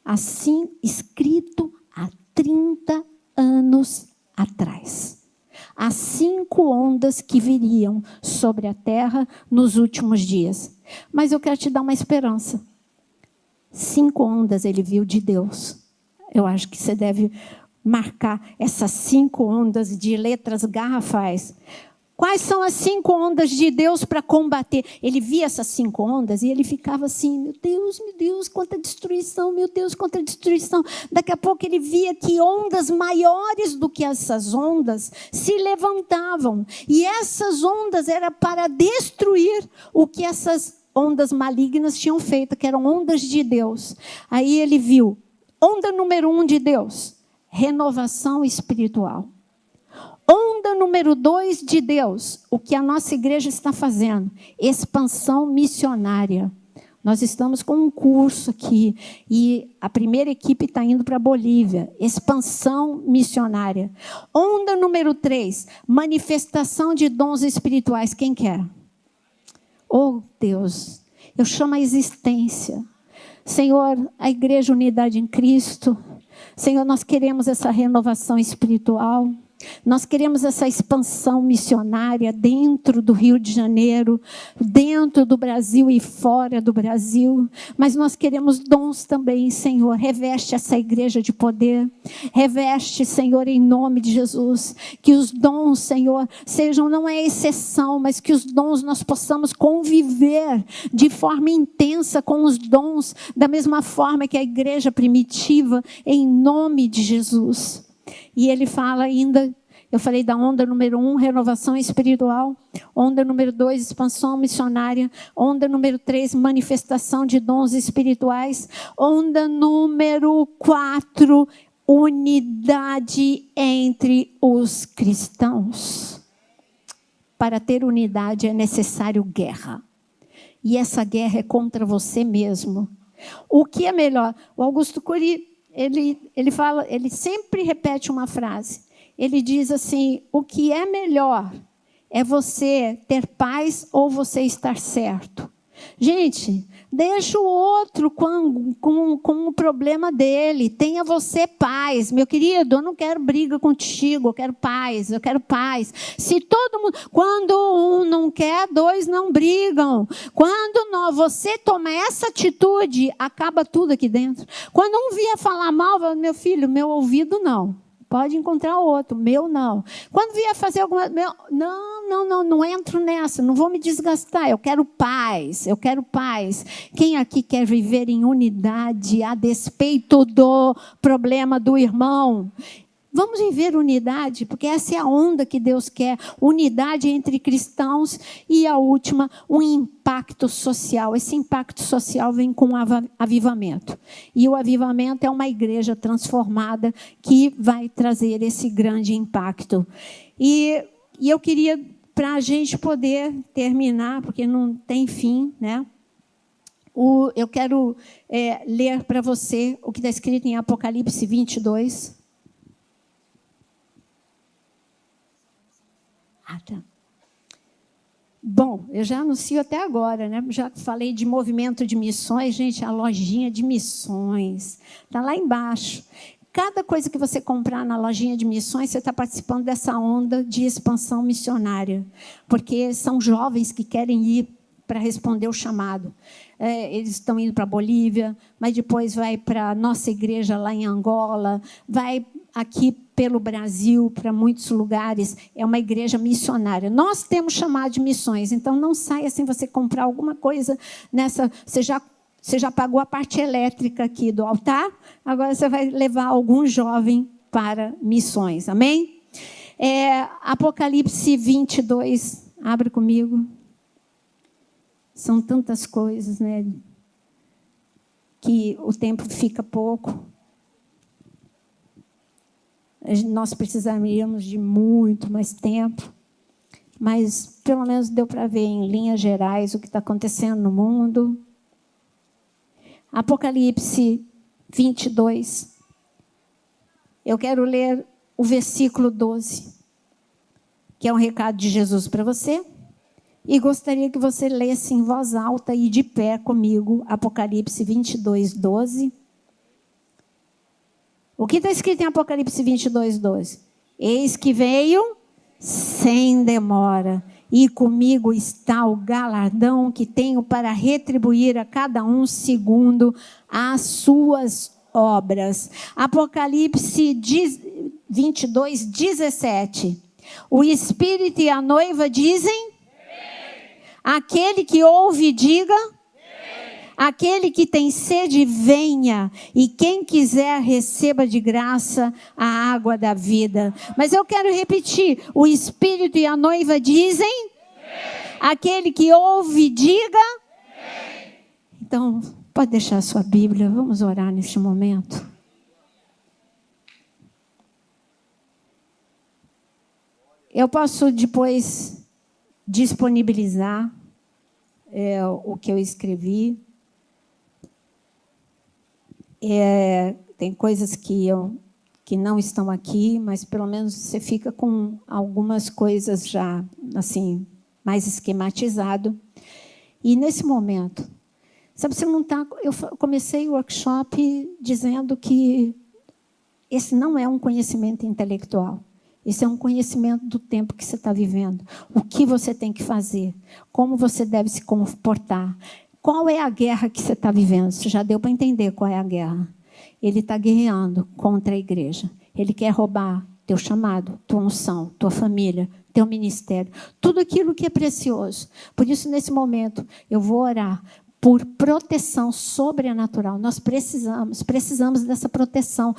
Assim escrito há 30 anos atrás. As 5 ondas que viriam sobre a terra nos últimos dias. Mas eu quero te dar uma esperança. 5 ondas ele viu de Deus. Eu acho que você deve marcar essas 5 ondas de letras garrafais. Quais são as 5 ondas de Deus para combater? Ele via essas 5 ondas e ele ficava assim, meu Deus, quanta destruição, meu Deus, quanta destruição. Daqui a pouco ele via que ondas maiores do que essas ondas se levantavam. E essas ondas eram para destruir o que essas ondas malignas tinham feito, que eram ondas de Deus. Aí ele viu, onda número 1 de Deus, renovação espiritual. Onda número 2 de Deus, o que a nossa igreja está fazendo, expansão missionária. Nós estamos com um curso aqui e a primeira equipe está indo para a Bolívia, expansão missionária. Onda número 3, manifestação de dons espirituais. Quem quer? Oh, Deus, eu chamo a existência. Senhor, a Igreja Unidade em Cristo, Senhor, nós queremos essa renovação espiritual. Nós queremos essa expansão missionária dentro do Rio de Janeiro, dentro do Brasil e fora do Brasil. Mas nós queremos dons também, Senhor. Reveste essa igreja de poder. Reveste, Senhor, em nome de Jesus. Que os dons, Senhor, sejam, não é exceção, mas que os dons nós possamos conviver de forma intensa com os dons, da mesma forma que a igreja primitiva, em nome de Jesus. E ele fala ainda, eu falei da onda número 1, renovação espiritual. Onda número 2, expansão missionária. Onda número 3, manifestação de dons espirituais. Onda número 4, unidade entre os cristãos. Para ter unidade é necessário guerra. E essa guerra é contra você mesmo. O que é melhor? O Augusto Cury, ele sempre repete uma frase. Ele diz assim, o que é melhor é você ter paz ou você estar certo? Gente, deixa o outro com o problema dele. Tenha você paz. Meu querido, eu não quero briga contigo, eu quero paz. Se todo mundo... Quando um não quer, 2 não brigam. Quando você toma essa atitude, acaba tudo aqui dentro. Quando um vier falar mal, meu filho, meu ouvido não. pode encontrar outro, meu não. Quando vier fazer alguma... Não entro nessa, não vou me desgastar, eu quero paz. Quem aqui quer viver em unidade a despeito do problema do irmão? Vamos viver unidade, porque essa é a onda que Deus quer, unidade entre cristãos e a última, o impacto social. Esse impacto social vem com avivamento. E o avivamento é uma igreja transformada que vai trazer esse grande impacto. E eu queria, para a gente poder terminar, porque não tem fim, né? Eu quero ler para você o que está escrito em Apocalipse 22. Tá. Bom, eu já anuncio até agora, né? Já falei de movimento de missões, gente, a lojinha de missões está lá embaixo. Cada coisa que você comprar na lojinha de missões, você está participando dessa onda de expansão missionária, porque são jovens que querem ir para responder o chamado. Eles estão indo para a Bolívia, mas depois vai para a nossa igreja lá em Angola, vai aqui pelo Brasil, para muitos lugares. É uma igreja missionária. Nós temos chamado de missões, então não saia sem você comprar alguma coisa nessa... Você já pagou a parte elétrica aqui do altar, agora você vai levar algum jovem para missões. Amém? Apocalipse 22, abre comigo. São tantas coisas, né? Que o tempo fica pouco. Nós precisaríamos de muito mais tempo, mas pelo menos deu para ver em linhas gerais o que está acontecendo no mundo. Apocalipse 22. Eu quero ler o versículo 12, que é um recado de Jesus para você, e gostaria que você lesse em voz alta e de pé comigo, Apocalipse 22, 12. O que está escrito em Apocalipse 22, 12? Eis que veio sem demora, e comigo está o galardão que tenho para retribuir a cada um segundo as suas obras. Apocalipse 22, 17. O Espírito e a noiva dizem... Aquele que ouve, diga... Aquele que tem sede, venha, e quem quiser, receba de graça a água da vida. Mas eu quero repetir, o Espírito e a noiva dizem, aquele que ouve, diga. Então, pode deixar a sua Bíblia, vamos orar neste momento. Eu posso depois disponibilizar o que eu escrevi. Tem coisas que não estão aqui, mas pelo menos você fica com algumas coisas já assim mais esquematizado. E nesse momento, sabe, você não está... Eu comecei o workshop dizendo que esse não é um conhecimento intelectual. Esse é um conhecimento do tempo que você está vivendo. O que você tem que fazer, como você deve se comportar. Qual é a guerra que você está vivendo? Você já deu para entender qual é a guerra. Ele está guerreando contra a igreja. Ele quer roubar teu chamado, tua unção, tua família, teu ministério. Tudo aquilo que é precioso. Por isso, nesse momento, eu vou orar por proteção sobrenatural. Nós precisamos dessa proteção.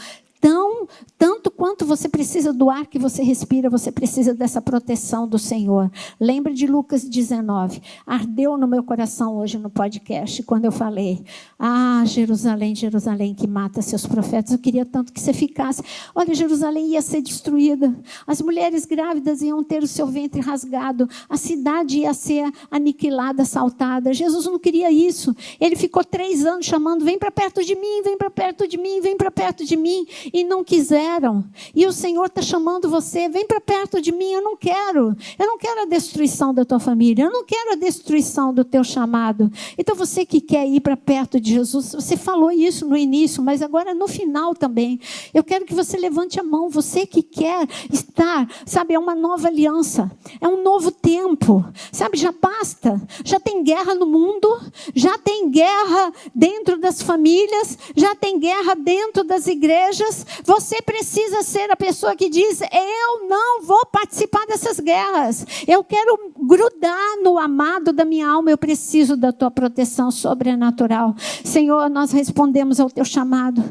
Tanto quanto você precisa do ar que você respira, você precisa dessa proteção do Senhor. Lembra de Lucas 19. Ardeu no meu coração hoje no podcast, quando eu falei, Jerusalém, Jerusalém, que mata seus profetas. Eu queria tanto que você ficasse. Olha, Jerusalém ia ser destruída. As mulheres grávidas iam ter o seu ventre rasgado. A cidade ia ser aniquilada, assaltada. Jesus não queria isso. Ele ficou 3 anos chamando, vem para perto de mim, vem para perto de mim, vem para perto de mim. E não quiseram. E o Senhor está chamando você, vem para perto de mim, eu não quero a destruição da tua família, eu não quero a destruição do teu chamado. Então você que quer ir para perto de Jesus, você falou isso no início, mas agora no final também, eu quero que você levante a mão, você que quer estar, sabe, é uma nova aliança, é um novo tempo, sabe, já basta, já tem guerra no mundo, já tem guerra dentro das famílias, já tem guerra dentro das igrejas. Você precisa precisa ser a pessoa que diz: eu não vou participar dessas guerras. Eu quero grudar no amado da minha alma. Eu preciso da tua proteção sobrenatural. Senhor, nós respondemos ao teu chamado.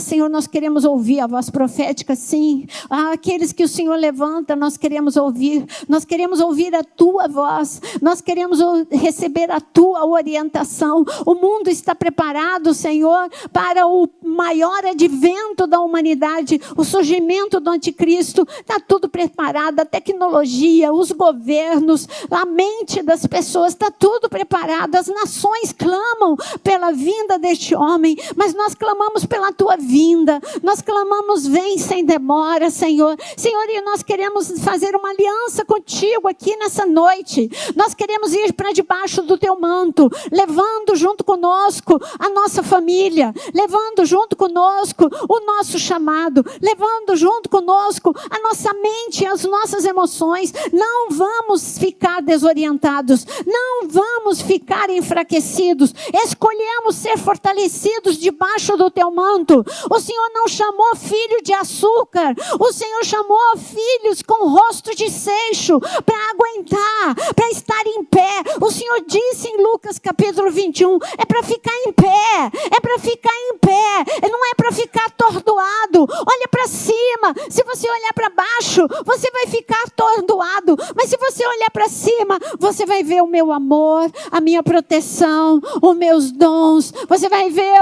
Senhor, nós queremos ouvir a voz profética, sim. Aqueles que o Senhor levanta, nós queremos ouvir. Nós queremos ouvir a tua voz. Nós queremos receber a tua orientação. O mundo está preparado, Senhor, para o maior advento da humanidade, o surgimento do anticristo. Está tudo preparado, a tecnologia, os governos, a mente das pessoas, está tudo preparado. As nações clamam pela vinda deste homem, mas nós clamamos pela tua vinda. Nós clamamos: vem sem demora, Senhor. Senhor, e nós queremos fazer uma aliança contigo aqui nessa noite. Nós queremos ir para debaixo do teu manto, levando junto conosco a nossa família, levando junto conosco o nosso chamado, levando junto conosco a nossa mente, as nossas emoções. Não vamos ficar desorientados, não vamos ficar enfraquecidos. Escolhemos ser fortalecidos debaixo do teu manto. O Senhor não chamou filho de açúcar, o Senhor chamou filhos com rosto de seixo para aguentar, para estar em pé. O Senhor disse em Lucas capítulo 21, é para ficar em pé, é para ficar em pé, não é para ficar atordoado. Olha para cima. Se você olhar para baixo, você vai ficar atordoado, mas se você olhar para cima, você vai ver o meu amor, a minha proteção, os meus dons. Você vai ver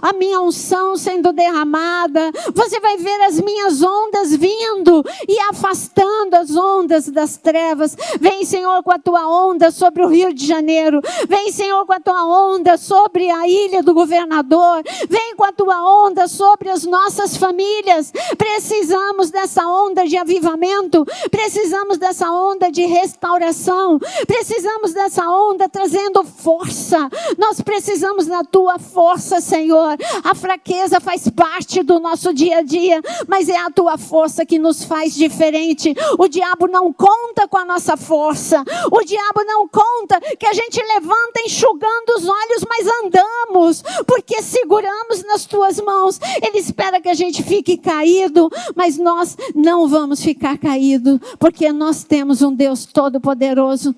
a minha unção sendo derramada. Você vai ver as minhas ondas vindo e afastando as ondas das trevas. Vem, Senhor, com a tua onda sobre o Rio de Janeiro. Vem, Senhor, com a tua onda sobre a ilha do governador. Vem com a tua onda sobre as nossas famílias. Precisamos dessa onda de avivamento. Precisamos dessa onda de restauração. Precisamos dessa onda trazendo força. Nós precisamos da tua força, Senhor. A fraqueza faz parte do nosso dia a dia, mas é a tua força que nos faz diferente. O diabo não conta com a nossa força. O diabo não conta que a gente levanta enxugando os olhos, mas andamos, porque seguramos nas tuas mãos. Ele espera que a gente fique caído, mas nós não vamos ficar caídos, porque nós temos um Deus todo-poderoso.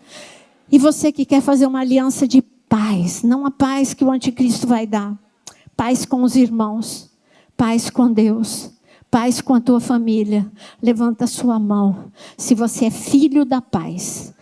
E você que quer fazer uma aliança de paz, não a paz que o anticristo vai dar, paz com os irmãos, paz com Deus, paz com a tua família, levanta a sua mão. Se você é filho da paz,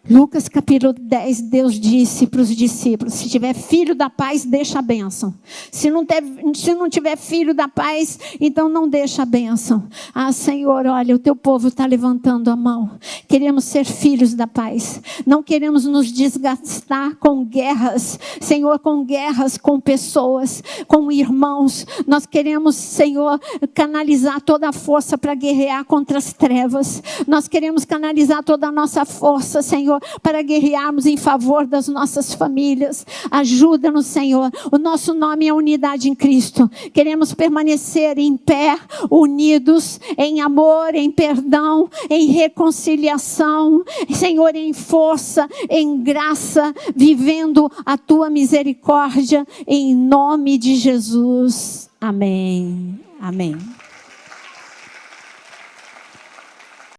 Lucas capítulo 10, Deus disse para os discípulos: se tiver filho da paz, deixa a bênção. Se não tiver filho da paz, então não deixa a bênção. Senhor, olha, o teu povo está levantando a mão. Queremos ser filhos da paz. Não queremos nos desgastar com guerras, Senhor, com pessoas, com irmãos. Nós queremos, Senhor, canalizar toda a força para guerrear contra as trevas. Nós queremos canalizar toda a nossa força, Senhor, para guerrearmos em favor das nossas famílias. Ajuda-nos, Senhor. O nosso nome é unidade em Cristo. Queremos permanecer em pé, unidos, em amor, em perdão, em reconciliação, Senhor, em força, em graça, vivendo a tua misericórdia, em nome de Jesus. Amém. Amém.